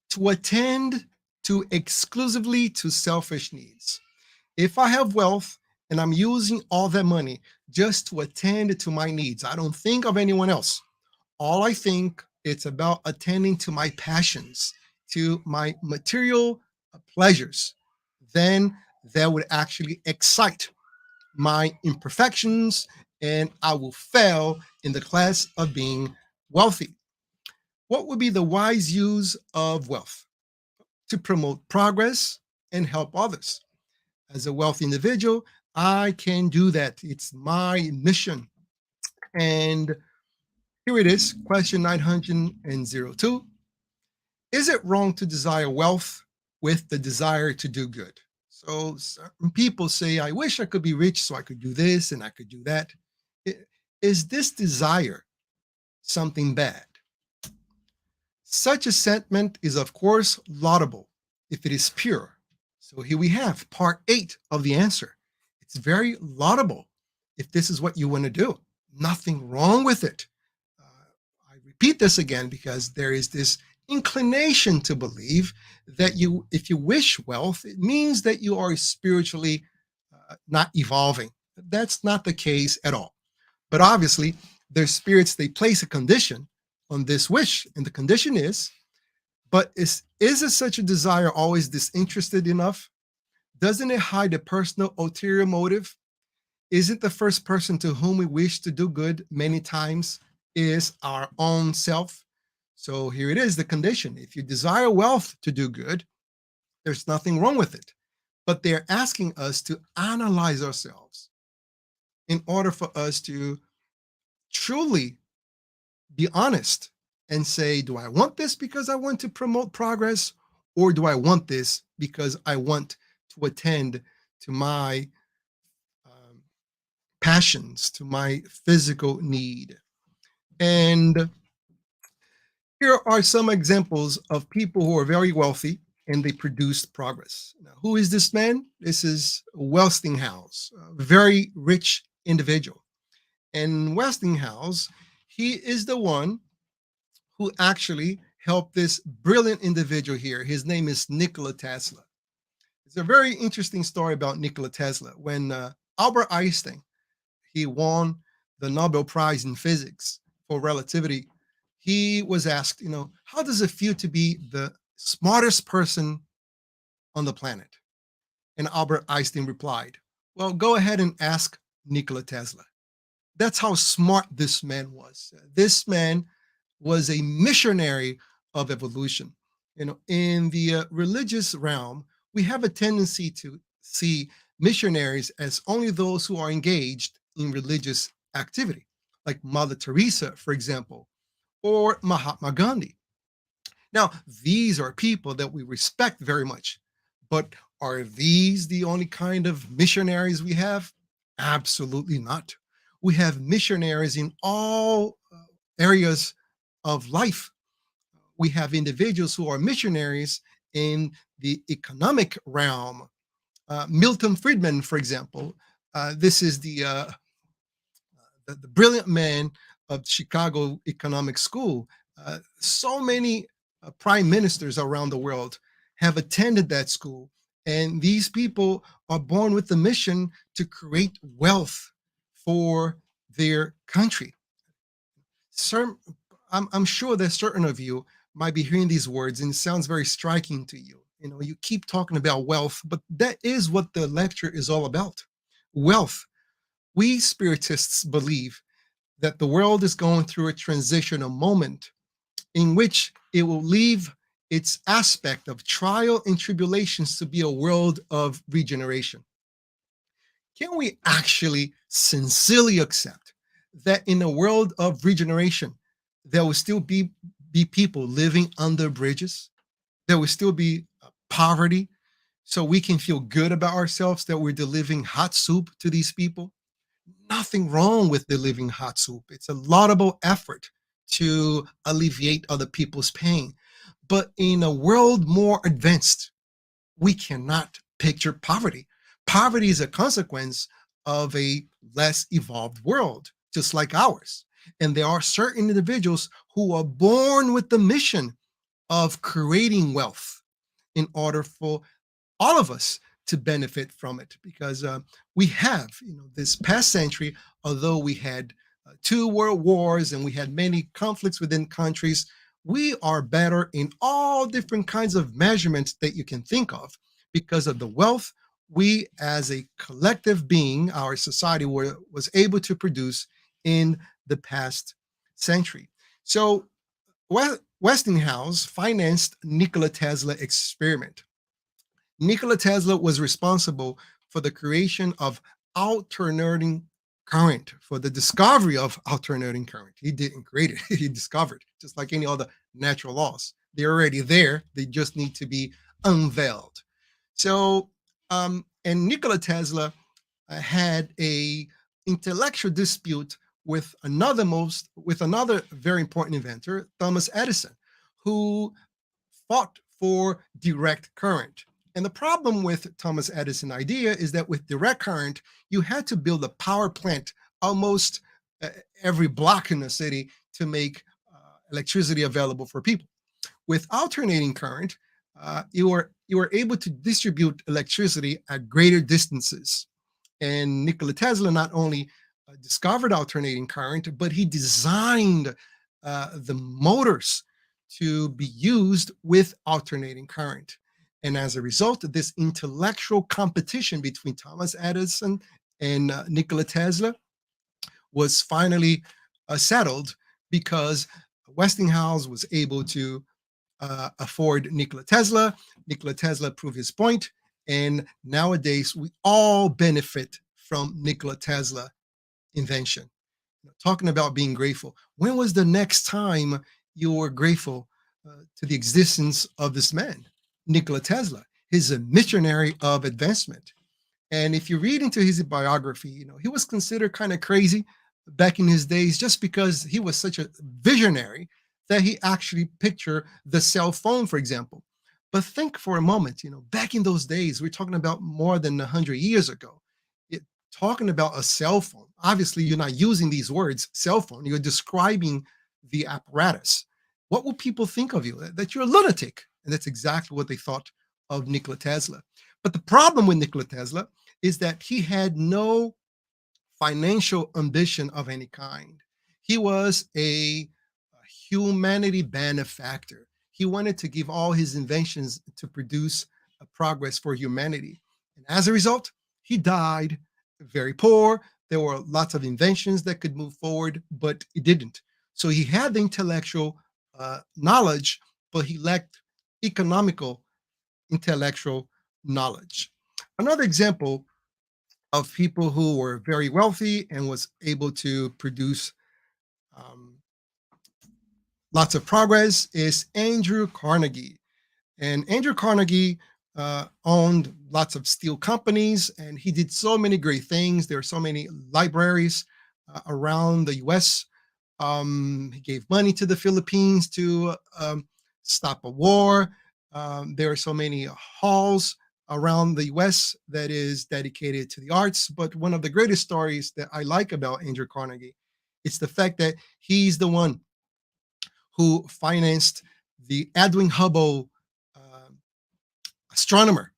[SPEAKER 2] to attend to exclusively to selfish needs. If I have wealth and I'm using all that money just to attend to my needs, I don't think of anyone else. All I think it's about attending to my passions, to my material pleasures. Then that would actually excite my imperfections and I will fail in the class of being wealthy. What would be the wise use of wealth? To promote progress and help others. As a wealthy individual, I can do that. It's my mission. And here it is, question 902. Is it wrong to desire wealth with the desire to do good? So certain people say, I wish I could be rich so I could do this and I could do that. Is this desire something bad? Such a sentiment is, of course, laudable if it is pure. So here we have part 8 of the answer. It's very laudable if this is what you want to do. Nothing wrong with it. I repeat this again because there is this inclination to believe that if you wish wealth, it means that you are spiritually not evolving. That's not the case at all. But obviously, their spirits, they place a condition on this wish. And the condition is, but is it such a desire always disinterested enough? Doesn't it hide a personal ulterior motive? Isn't the first person to whom we wish to do good many times is our own self? So here it is, the condition. If you desire wealth to do good, there's nothing wrong with it. But they're asking us to analyze ourselves in order for us to truly be honest and say, do I want this because I want to promote progress? Or do I want this because I want to attend to my um, passions, to my physical need? And here are some examples of people who are very wealthy and they produced progress. Now, who is this man? This is Westinghouse, a very rich individual. And Westinghouse, he is the one who actually helped this brilliant individual here. His name is Nikola Tesla. It's a very interesting story about Nikola Tesla. When Albert Einstein, he won the Nobel Prize in physics for relativity, he was asked, how does it feel to be the smartest person on the planet? And Albert Einstein replied, well, go ahead and ask Nikola Tesla. That's how smart this man was. This man was a missionary of evolution. In the religious realm, we have a tendency to see missionaries as only those who are engaged in religious activity, like Mother Teresa, for example, or Mahatma Gandhi. Now, these are people that we respect very much, but are these the only kind of missionaries we have? Absolutely not. We have missionaries in all areas of life. We have individuals who are missionaries in the economic realm. Milton Friedman, for example, this is the brilliant man of Chicago Economic School. So many prime ministers around the world have attended that school. And these people are born with the mission to create wealth for their country. I'm sure that certain of you might be hearing these words and it sounds very striking to you. You keep talking about wealth, but that is what the lecture is all about. Wealth. We spiritists believe that the world is going through a transitional moment in which it will leave its aspect of trial and tribulations to be a world of regeneration. Can we actually sincerely accept that in a world of regeneration, there will still be people living under bridges? There will still be poverty, so we can feel good about ourselves that we're delivering hot soup to these people? Nothing wrong with delivering hot soup. It's a laudable effort to alleviate other people's pain. But in a world more advanced, we cannot picture poverty. Poverty is a consequence of a less evolved world, just like ours. And there are certain individuals who are born with the mission of creating wealth in order for all of us to benefit from it, because we have, this past century, although we had two world wars and we had many conflicts within countries, we are better in all different kinds of measurements that you can think of because of the wealth we as a collective being, our society was able to produce in the past century. So Westinghouse financed Nikola Tesla experiment. Nikola Tesla was responsible for the creation of alternating current, for the discovery of alternating current. He didn't create it, he discovered, just like any other natural laws. They're already there, they just need to be unveiled. So, and Nikola Tesla had a intellectual dispute with another very important inventor, Thomas Edison, who fought for direct current. And the problem with Thomas Edison idea is that with direct current, you had to build a power plant almost every block in the city to make electricity available for people. With alternating current, you were able to distribute electricity at greater distances. And Nikola Tesla not only discovered alternating current, but he designed the motors to be used with alternating current. And as a result of this intellectual competition between Thomas Edison and Nikola Tesla was finally settled because Westinghouse was able to afford Nikola Tesla. Nikola Tesla proved his point, and nowadays we all benefit from Nikola Tesla invention. Talking about being grateful. When was the next time you were grateful to the existence of this man, Nikola Tesla? He's a missionary of advancement. And if you read into his biography, he was considered kind of crazy back in his days just because he was such a visionary that he actually pictured the cell phone, for example. But think for a moment, back in those days, we're talking about more than 100 years ago. Talking about a cell phone, obviously you're not using these words, cell phone, you're describing the apparatus. What will people think of you? That you're a lunatic. And that's exactly what they thought of Nikola Tesla. But the problem with Nikola Tesla is that he had no financial ambition of any kind. He was a humanity benefactor. He wanted to give all his inventions to produce a progress for humanity. And as a result, he died very poor. There were lots of inventions that could move forward, but it didn't. So he had the intellectual knowledge, but he lacked economical intellectual knowledge. Another example of people who were very wealthy and was able to produce um, lots of progress is Andrew Carnegie. And Andrew Carnegie owned lots of steel companies, and he did so many great things. There are so many libraries around the U.S. He gave money to the Philippines to stop a war. There are so many halls around the U.S. that is dedicated to the arts. But one of the greatest stories that I like about Andrew Carnegie, it's the fact that he's the one who financed the Edwin Hubble astronomer.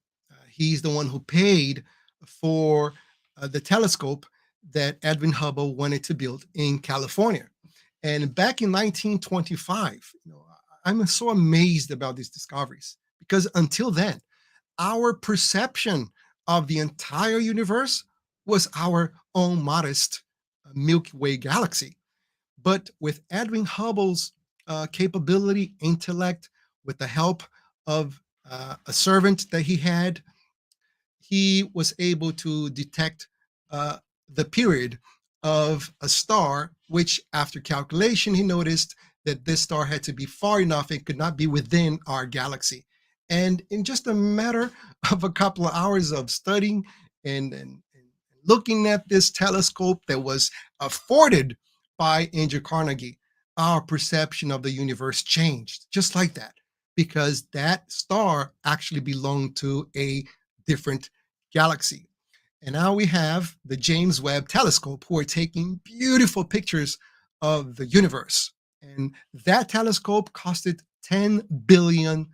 [SPEAKER 2] He's the one who paid for the telescope that Edwin Hubble wanted to build in California. And back in 1925, I'm so amazed about these discoveries because until then, our perception of the entire universe was our own modest Milky Way galaxy. But with Edwin Hubble's capability, intellect, with the help of a servant that he was able to detect the period of a star, which after calculation, he noticed that this star had to be far enough, it could not be within our galaxy. And in just a matter of a couple of hours of studying and looking at this telescope that was afforded by Andrew Carnegie, our perception of the universe changed just like that, because that star actually belonged to a different galaxy. And now we have the James Webb Telescope, who are taking beautiful pictures of the universe. And that telescope costed $10 billion.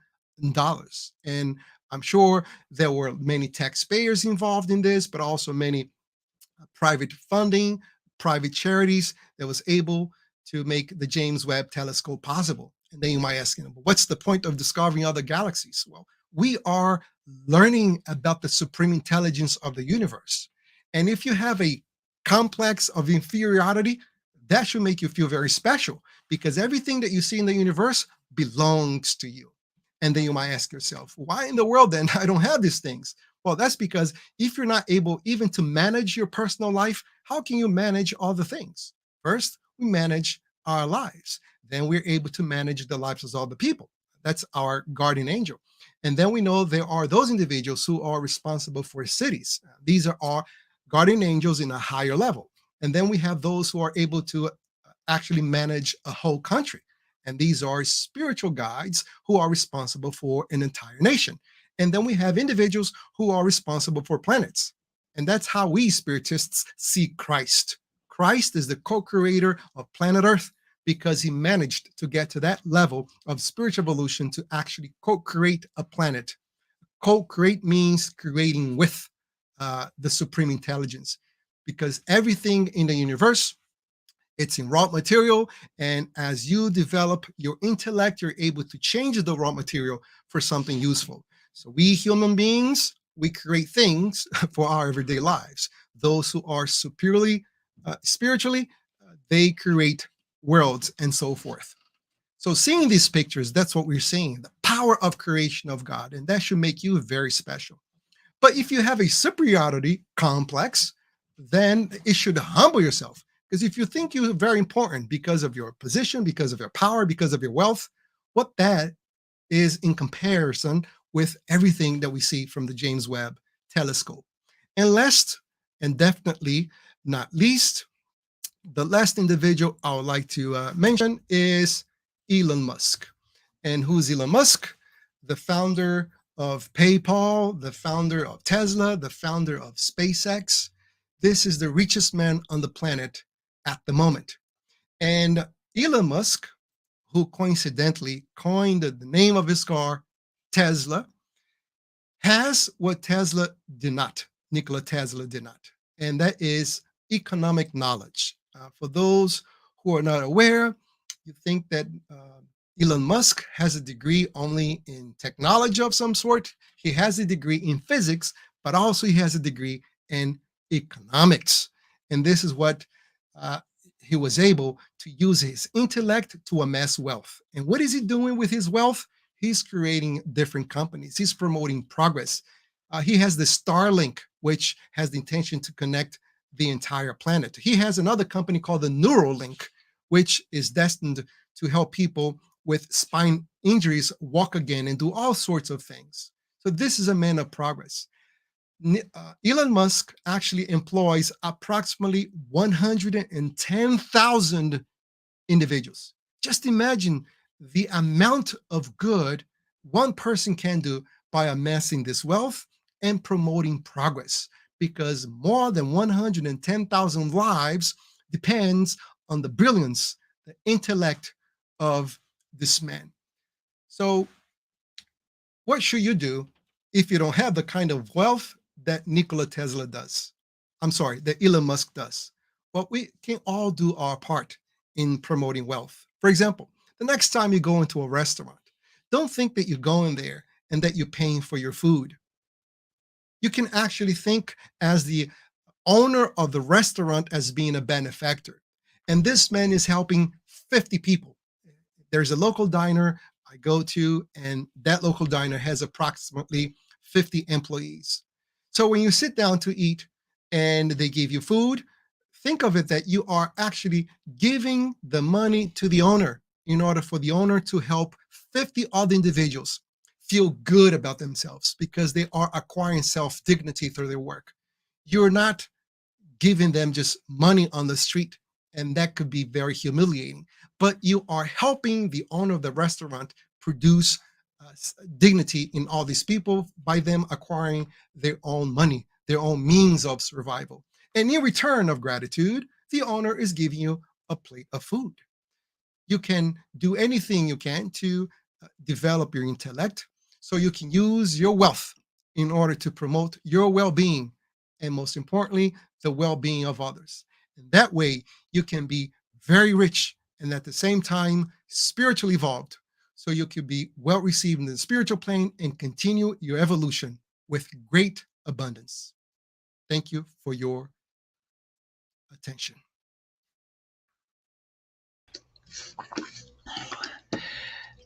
[SPEAKER 2] And I'm sure there were many taxpayers involved in this, but also many private funding, private charities that was able to make the James Webb Telescope possible. And then you might ask, what's the point of discovering other galaxies? Well, we are learning about the supreme intelligence of the universe. And if you have a complex of inferiority, that should make you feel very special, because everything that you see in the universe belongs to you. And then you might ask yourself, why in the world then I don't have these things? Well, that's because if you're not able even to manage your personal life, how can you manage all the things? First, we manage our lives. Then we're able to manage the lives of all the people. That's our guardian angel. And then we know there are those individuals who are responsible for cities. These are our guardian angels in a higher level. And then we have those who are able to actually manage a whole country. And these are spiritual guides who are responsible for an entire nation. And then we have individuals who are responsible for planets. And that's how we spiritists see Christ. Christ is the co-creator of planet Earth, because he managed to get to that level of spiritual evolution to actually co-create a planet. Co-create means creating with the supreme intelligence, because everything in the universe, it's in raw material. And as you develop your intellect, you're able to change the raw material for something useful. So we human beings, we create things for our everyday lives. Those who are superiorly spiritually, they create worlds and so forth. So seeing these pictures, that's what we're seeing, the power of creation of God. And that should make you very special. But if you have a superiority complex, then it should humble yourself. Because if you think you're very important because of your position, because of your power, because of your wealth, what that is in comparison with everything that we see from the James Webb Telescope. And last, and definitely not least, the last individual I would like to mention is Elon Musk. And who's Elon Musk? The founder of PayPal, the founder of Tesla, the founder of SpaceX. This is the richest man on the planet at the moment. And Elon Musk, who coincidentally coined the name of his car, Tesla, has what Tesla did not, Nikola Tesla did not, and that is economic knowledge. For those who are not aware, you think that Elon Musk has a degree only in technology of some sort. He has a degree in physics, but also he has a degree in economics. And this is what he was able to use his intellect to amass wealth. And what is he doing with his wealth? He's creating different companies. He's promoting progress. He has the Starlink, which has the intention to connect the entire planet. He has another company called the Neuralink, which is destined to help people with spine injuries walk again and do all sorts of things. So this is a man of progress. Elon Musk actually employs approximately 110,000 individuals. Just imagine the amount of good one person can do by amassing this wealth and promoting progress, because more than 110,000 lives depends on the brilliance, the intellect of this man. So what should you do if you don't have the kind of wealth that Nikola Tesla does? I'm sorry, that Elon Musk does. Well, we can all do our part in promoting wealth. For example, the next time you go into a restaurant, don't think that you're going there and that you're paying for your food. You can actually think as the owner of the restaurant as being a benefactor. And this man is helping 50 people. There's a local diner I go to, and that local diner has approximately 50 employees. So when you sit down to eat and they give you food, think of it that you are actually giving the money to the owner in order for the owner to help 50 other individuals feel good about themselves, because they are acquiring self-dignity through their work. You're not giving them just money on the street, and that could be very humiliating. But you are helping the owner of the restaurant produce dignity in all these people by them acquiring their own money, their own means of survival. And in return of gratitude, the owner is giving you a plate of food. You can do anything you can to develop your intellect so you can use your wealth in order to promote your well-being, and most importantly, the well-being of others. And that way you can be very rich and at the same time spiritually evolved, so you can be well received in the spiritual plane and continue your evolution with great abundance. Thank you for your attention.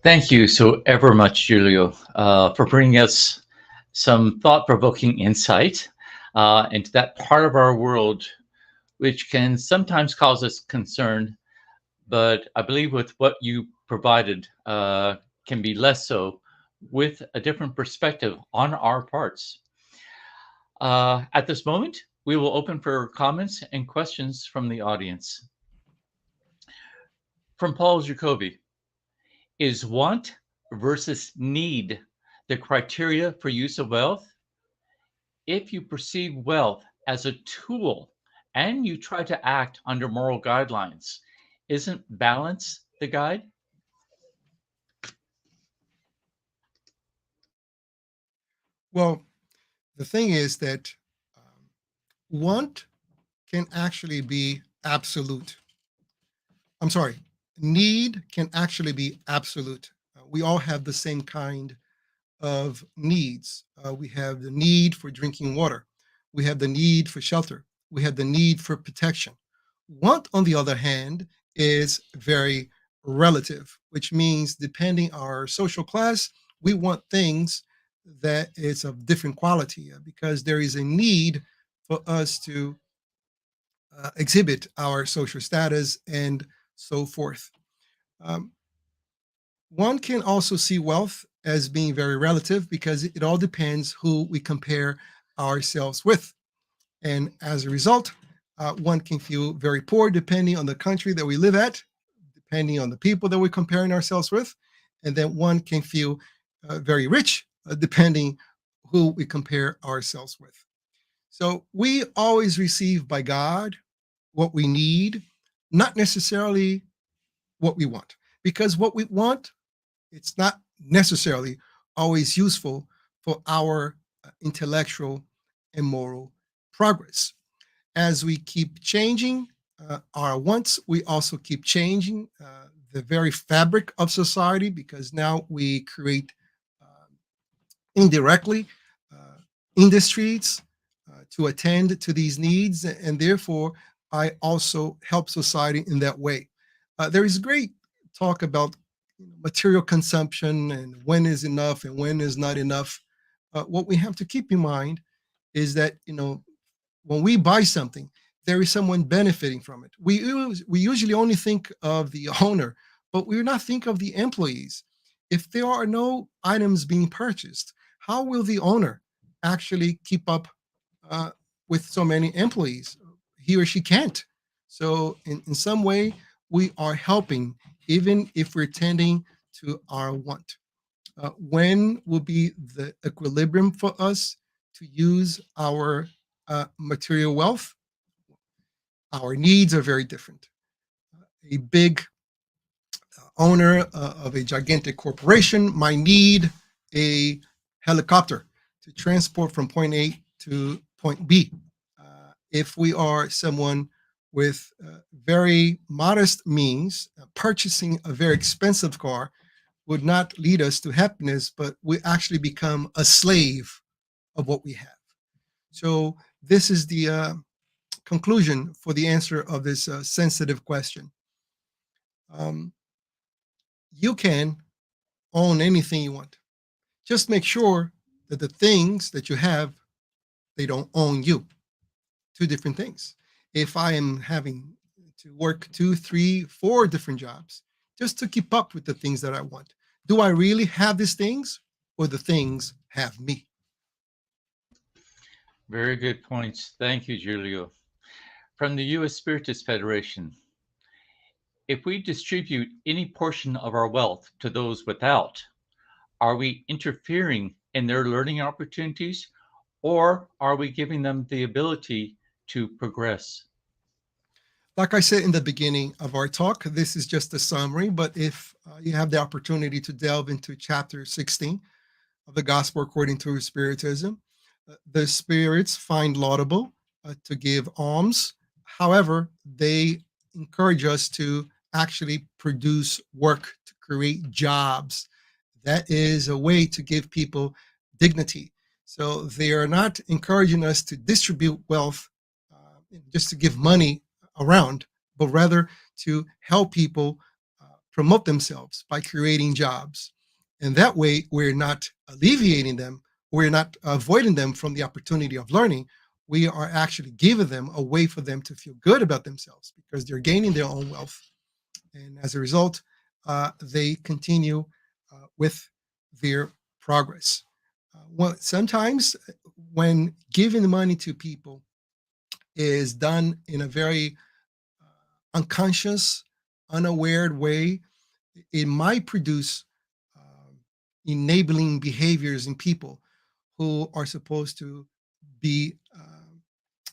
[SPEAKER 1] Thank you so ever much, Julio, for bringing us some thought-provoking insight into that part of our world which can sometimes cause us concern, but I believe with what you provided can be less so with a different perspective on our parts. At this moment, we will open for comments and questions from the audience. From Paul Jacoby, is want versus need the criteria for use of wealth? If you perceive wealth as a tool and you try to act under moral guidelines, isn't balance the guide?
[SPEAKER 2] Well, the thing is that want can actually be absolute. I'm sorry, need can actually be absolute. We all have the same kind of needs. We have the need for drinking water. We have the need for shelter. We have the need for protection. Want, on the other hand, is very relative, which means depending our social class, we want things that is of different quality because there is a need for us to exhibit our social status and so forth. Um, One can also see wealth as being very relative because it all depends who we compare ourselves with. And as a result, one can feel very poor depending on the country that we live at, depending on the people that we're comparing ourselves with. And then one can feel very rich depending who we compare ourselves with. So we always receive by God what we need, not necessarily what we want. Because what we want, it's not necessarily always useful for our intellectual and moral progress. As we keep changing our wants, we also keep changing the very fabric of society because now we create indirectly industries to attend to these needs, and therefore I also help society in that way. There is great talk about material consumption and when is enough and when is not enough. What we have to keep in mind is that when we buy something, there is someone benefiting from it. We usually only think of the owner, but we're not think of the employees. If there are no items being purchased, how will the owner actually keep up uh, with so many employees? He or she can't. So in some way, we are helping, even if we're tending to our want. When will be the equilibrium for us to use our material wealth? Our needs are very different. A big owner of a gigantic corporation might need a helicopter to transport from point A to point B. If we are someone with very modest means, purchasing a very expensive car would not lead us to happiness, but we actually become a slave of what we have. So this is the conclusion for the answer of this sensitive question. Um, you can own anything you want. Just make sure that the things that you have, they don't own you. Two different things. If I am having to work two, three, four different jobs just to keep up with the things that I want, do I really have these things or the things have me?
[SPEAKER 1] Very good points. Thank you, Julio. From the U.S. Spiritist Federation, if we distribute any portion of our wealth to those without, are we interfering in their learning opportunities, or are we giving them the ability to progress?
[SPEAKER 2] Like I said in the beginning of our talk, this is just a summary, but if you have the opportunity to delve into chapter 16 of the Gospel according to Spiritism, the spirits find laudable to give alms. However, they encourage us to actually produce work, to create jobs. That is a way to give people dignity. So they are not encouraging us to distribute wealth just to give money around, but rather to help people promote themselves by creating jobs. And that way, we're not alleviating them, we're not avoiding them from the opportunity of learning. We are actually giving them a way for them to feel good about themselves because they're gaining their own wealth. And as a result, they continue with their progress. Well, sometimes when giving money to people is done in a very unconscious, unaware way, it might produce enabling behaviors in people who are supposed to be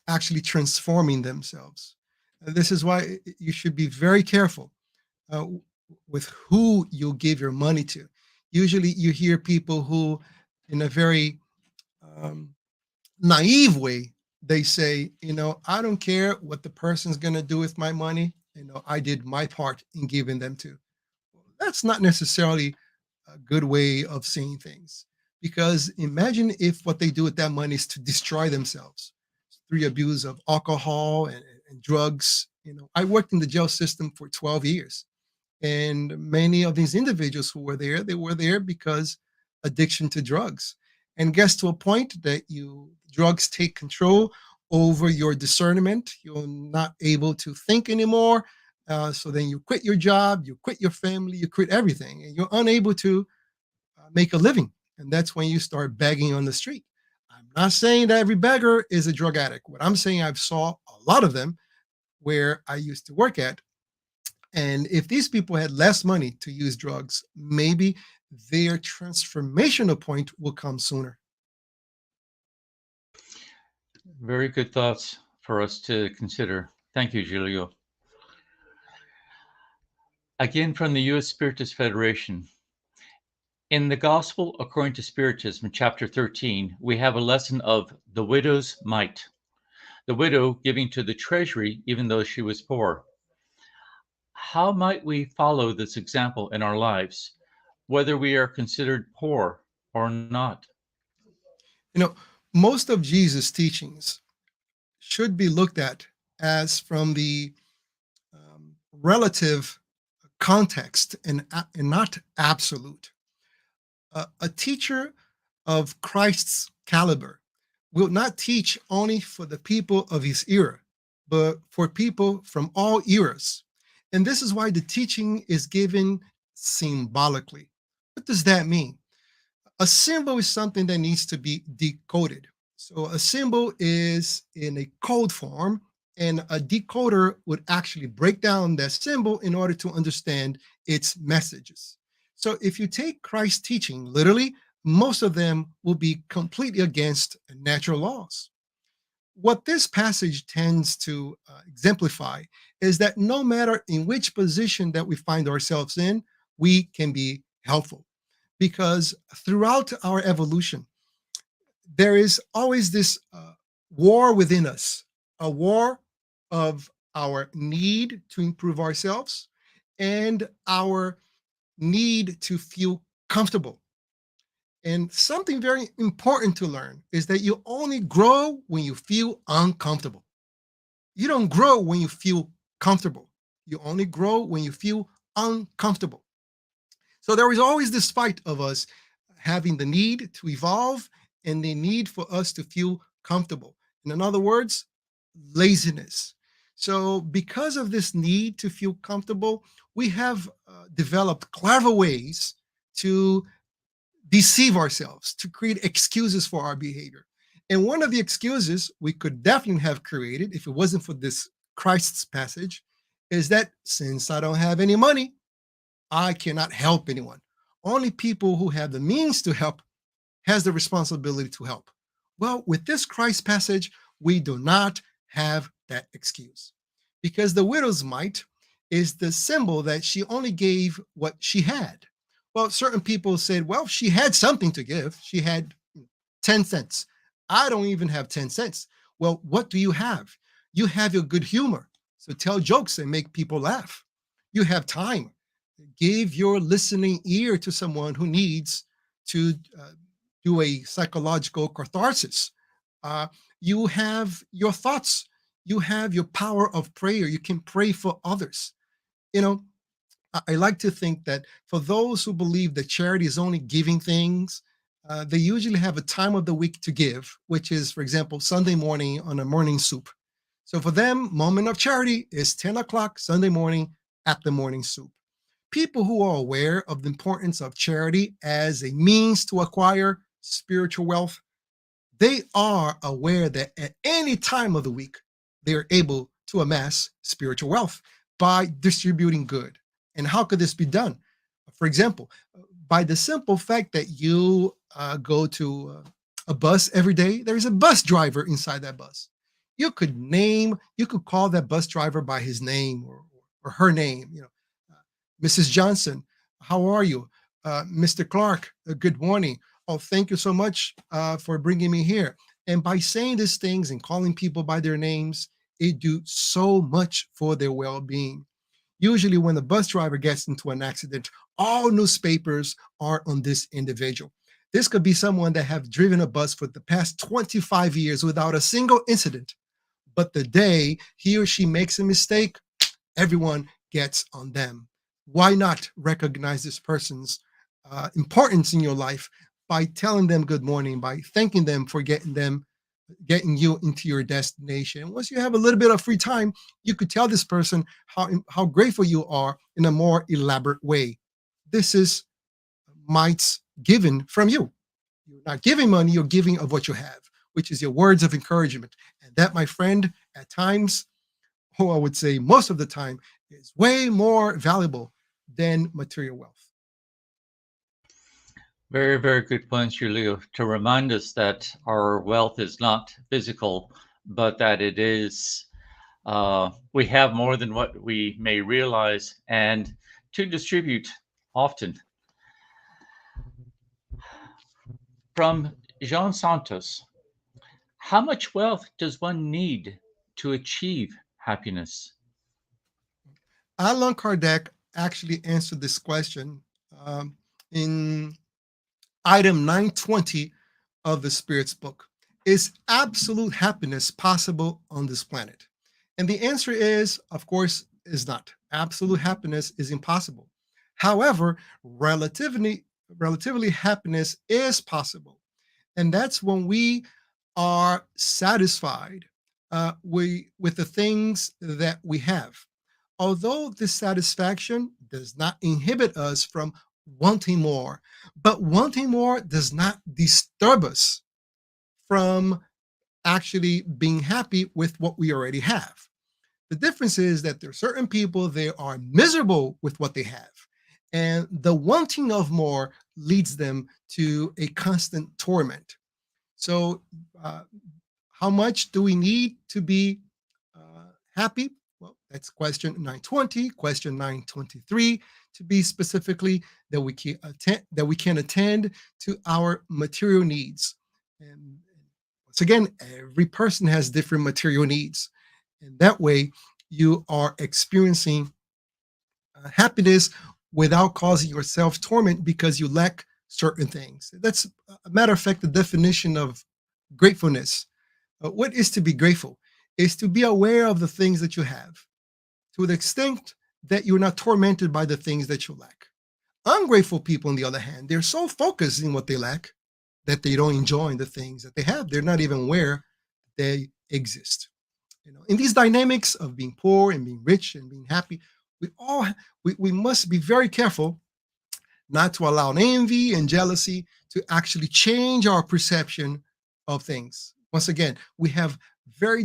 [SPEAKER 2] actually transforming themselves. This is why you should be very careful uh, with who you give your money to. Usually, you hear people who, in a very um, naive way, they say, I don't care what the person's going to do with my money. I did my part in giving them to. That's not necessarily a good way of seeing things. Because imagine if what they do with that money is to destroy themselves through abuse of alcohol and drugs. I worked in the jail system for 12 years. And many of these individuals who were there, they were there because addiction to drugs. And gets to a point that drugs take control over your discernment. You're not able to think anymore. So then you quit your job, you quit your family, you quit everything, and you're unable to make a living. And that's when you start begging on the street. I'm not saying that every beggar is a drug addict. What I'm saying, I've saw a lot of them where I used to work at. And if these people had less money to use drugs, maybe their transformational point will come sooner.
[SPEAKER 1] Very good thoughts for us to consider. Thank you, Julio. Again, from the U.S. Spiritist Federation. In the Gospel according to Spiritism, chapter 13, we have a lesson of the widow's mite. The widow giving to the treasury even though she was poor. How might we follow this example in our lives, whether we are considered poor or not?
[SPEAKER 2] You know, most of Jesus' teachings should be looked at as from the relative context and not absolute. A teacher of Christ's caliber will not teach only for the people of his era, but for people from all eras. And this is why the teaching is given symbolically. What does that mean? A symbol is something that needs to be decoded. So a symbol is in a code form, and a decoder would actually break down that symbol in order to understand its messages. So if you take Christ's teaching literally, most of them will be completely against natural laws. What this passage tends to exemplify is that no matter in which position that we find ourselves in, we can be helpful because throughout our evolution, there is always this war within us, a war of our need to improve ourselves and our need to feel comfortable. And something very important to learn is that you only grow when you feel uncomfortable. You don't grow when you feel comfortable. You only grow when you feel uncomfortable. So there is always this fight of us having the need to evolve and the need for us to feel comfortable. And in other words, laziness. So because of this need to feel comfortable, we have developed clever ways to deceive ourselves, to create excuses for our behavior. And one of the excuses we could definitely have created if it wasn't for this Christ's passage is that since I don't have any money, I cannot help anyone. Only people who have the means to help has the responsibility to help. Well, with this Christ passage, we do not have that excuse because the widow's mite is the symbol that she only gave what she had. Well, certain people said, well, she had something to give. She had 10 cents. I don't even have 10 cents. Well, what do you have? You have your good humor. So tell jokes and make people laugh. You have time. Give your listening ear to someone who needs to do a psychological catharsis. Uh, you have your thoughts. You have your power of prayer. You can pray for others. You know, I like to think that for those who believe that charity is only giving things, they usually have a time of the week to give, which is, for example, Sunday morning on a morning soup. So for them, moment of charity is 10 o'clock Sunday morning at the morning soup. People who are aware of the importance of charity as a means to acquire spiritual wealth, they are aware that at any time of the week, they are able to amass spiritual wealth by distributing good. And how could this be done? For example, by the simple fact that you go to a bus every day, there is a bus driver inside that bus. You could call that bus driver by his name or her name. Mrs. Johnson, how are you? Mr. Clark, good morning. Oh, thank you so much for bringing me here. And by saying these things and calling people by their names, it do so much for their well-being. Usually when the bus driver gets into an accident, all newspapers are on this individual. This could be someone that have driven a bus for the past 25 years without a single incident. But the day he or she makes a mistake, everyone gets on them. Why not recognize this person's importance in your life by telling them good morning, by thanking them for getting you into your destination? Once you have a little bit of free time, you could tell this person how grateful you are in a more elaborate way. This is mites given from you. You're not giving money, you're giving of what you have, which is your words of encouragement. And that, my friend, at times, or I would say most of the time, is way more valuable than material wealth.
[SPEAKER 1] Very, very good points, Julio, to remind us that our wealth is not physical, but that it is, we have more than what we may realize and to distribute often. From Jean Santos, how much wealth does one need to achieve happiness?
[SPEAKER 2] Allan Kardec actually answered this question in item 920 of the Spirit's book. Is absolute happiness possible on this planet? And the answer is, of course, is not. Absolute happiness is impossible. However, relatively happiness is possible. And that's when we are satisfied with the things that we have. Although this satisfaction does not inhibit us from wanting more, but wanting more does not disturb us from actually being happy with what we already have. The difference is that there are certain people, they are miserable with what they have. And the wanting of more leads them to a constant torment. So, uh, how much do we need to be happy? Well, that's question 920, question 923 to be specifically that we can attend to our material needs. And once again, every person has different material needs. And that way, you are experiencing happiness without causing yourself torment because you lack certain things. That's a matter of fact, the definition of gratefulness. What is to be grateful? Is to be aware of the things that you have to the extent that you're not tormented by the things that you lack. Ungrateful people, on the other hand, they're so focused in what they lack that they don't enjoy the things that they have. They're not even aware they exist. In these dynamics of being poor and being rich and being happy, we must be very careful not to allow envy and jealousy to actually change our perception of things. Once again, we have very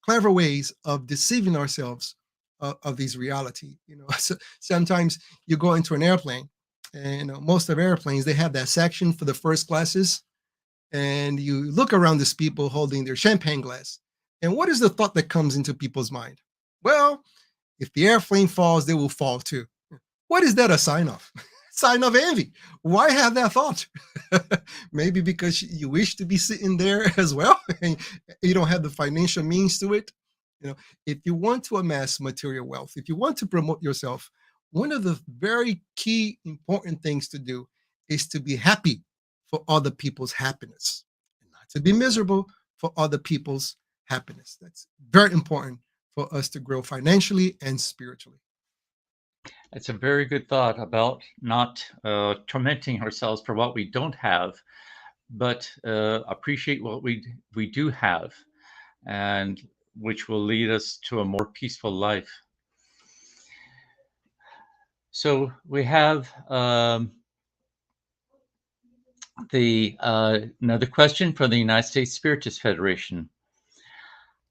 [SPEAKER 2] clever ways of deceiving ourselves of these reality. So sometimes you go into an airplane, and most of airplanes they have that section for the first classes, and you look around these people holding their champagne glass. And what is the thought that comes into people's mind? Well, if the airplane falls, they will fall too. What is that a sign of? Sign of envy. Why have that thought? Maybe because you wish to be sitting there as well, and you don't have the financial means to it. You know, if you want to amass material wealth, if you want to promote yourself, one of the very key important things to do is to be happy for other people's happiness, and not to be miserable for other people's happiness. That's very important for us to grow financially and spiritually.
[SPEAKER 1] It's a very good thought about not tormenting ourselves for what we don't have, but appreciate what we do have, and which will lead us to a more peaceful life. So we have the another question from the United States Spiritist Federation.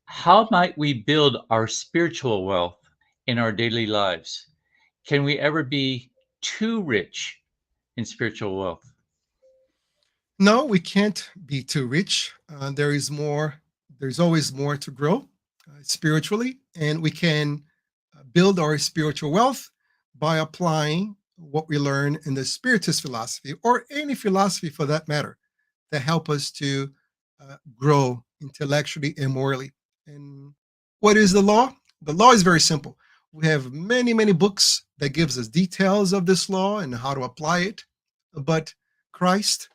[SPEAKER 1] How might we build our spiritual wealth in our daily lives? Can we ever be too rich in spiritual wealth?
[SPEAKER 2] No, we can't be too rich. There is more. There's always more to grow spiritually, and we can build our spiritual wealth by applying what we learn in the Spiritist philosophy, or any philosophy for that matter, that help us to grow intellectually and morally. And what is the law? The law is very simple. We have many, many books that gives us details of this law and how to apply it. But Christ,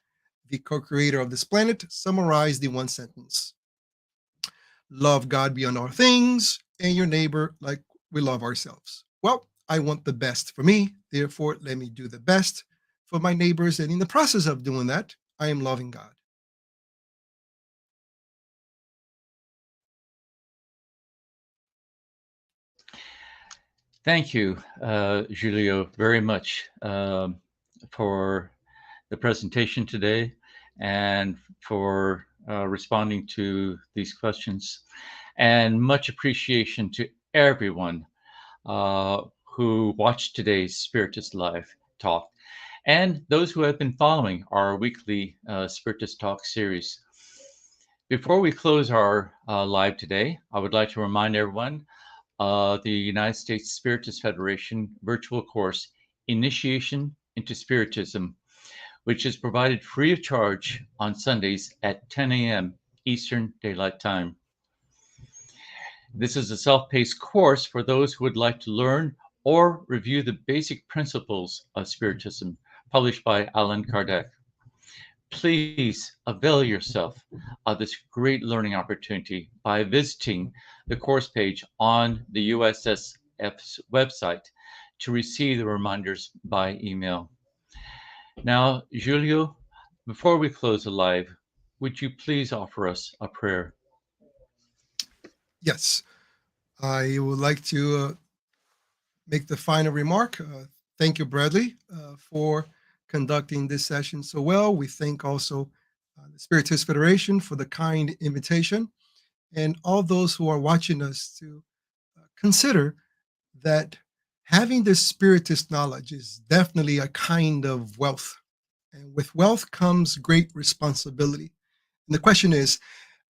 [SPEAKER 2] the co-creator of this planet, summarized in one sentence: love God beyond all things and your neighbor like we love ourselves. Well, I want the best for me, therefore let me do the best for my neighbors, and in the process of doing that, I am loving God.
[SPEAKER 1] Thank you, Julio, very much for the presentation today and for responding to these questions. And much appreciation to everyone who watched today's Spiritist Live talk and those who have been following our weekly Spiritist Talk series. Before we close our live today, I would like to remind everyone the United States Spiritist Federation virtual course, Initiation into Spiritism, which is provided free of charge on Sundays at 10 a.m. Eastern Daylight Time. This is a self-paced course for those who would like to learn or review the basic principles of Spiritism, published by Allan Kardec. Please avail yourself of this great learning opportunity by visiting the course page on the USSF's website to receive the reminders by email. Now, Julio, before we close the live, would you please offer us a prayer?
[SPEAKER 2] Yes, I would like to make the final remark. Thank you, Bradley, for conducting this session so well. We thank also the Spiritist Federation for the kind invitation, and all those who are watching us to consider that having this Spiritist knowledge is definitely a kind of wealth. And with wealth comes great responsibility. And the question is,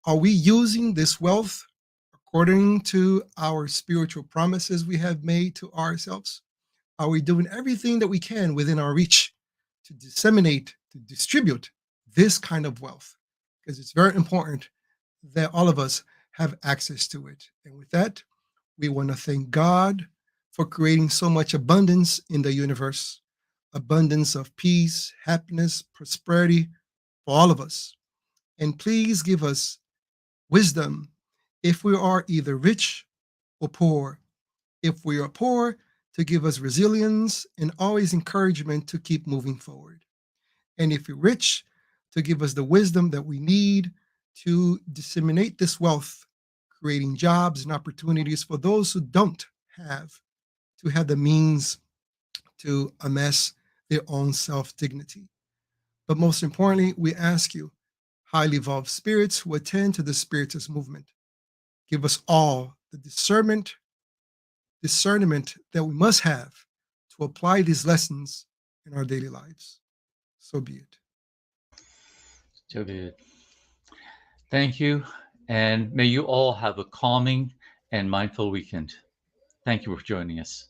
[SPEAKER 2] are we using this wealth according to our spiritual promises we have made to ourselves? Are we doing everything that we can within our reach to disseminate, to distribute this kind of wealth? Because it's very important that all of us have access to it. And with that, we want to thank God for creating so much abundance in the universe, abundance of peace, happiness, prosperity for all of us. And please give us wisdom if we are either rich or poor. If we are poor, to give us resilience and always encouragement to keep moving forward. And if we're rich, to give us the wisdom that we need to disseminate this wealth, creating jobs and opportunities for those who don't have, to have the means to amass their own self dignity. But most importantly, we ask you, highly evolved spirits who attend to the Spiritist movement. Give us all the discernment that we must have to apply these lessons in our daily lives. So be it.
[SPEAKER 1] So good. Thank you. And may you all have a calming and mindful weekend. Thank you for joining us.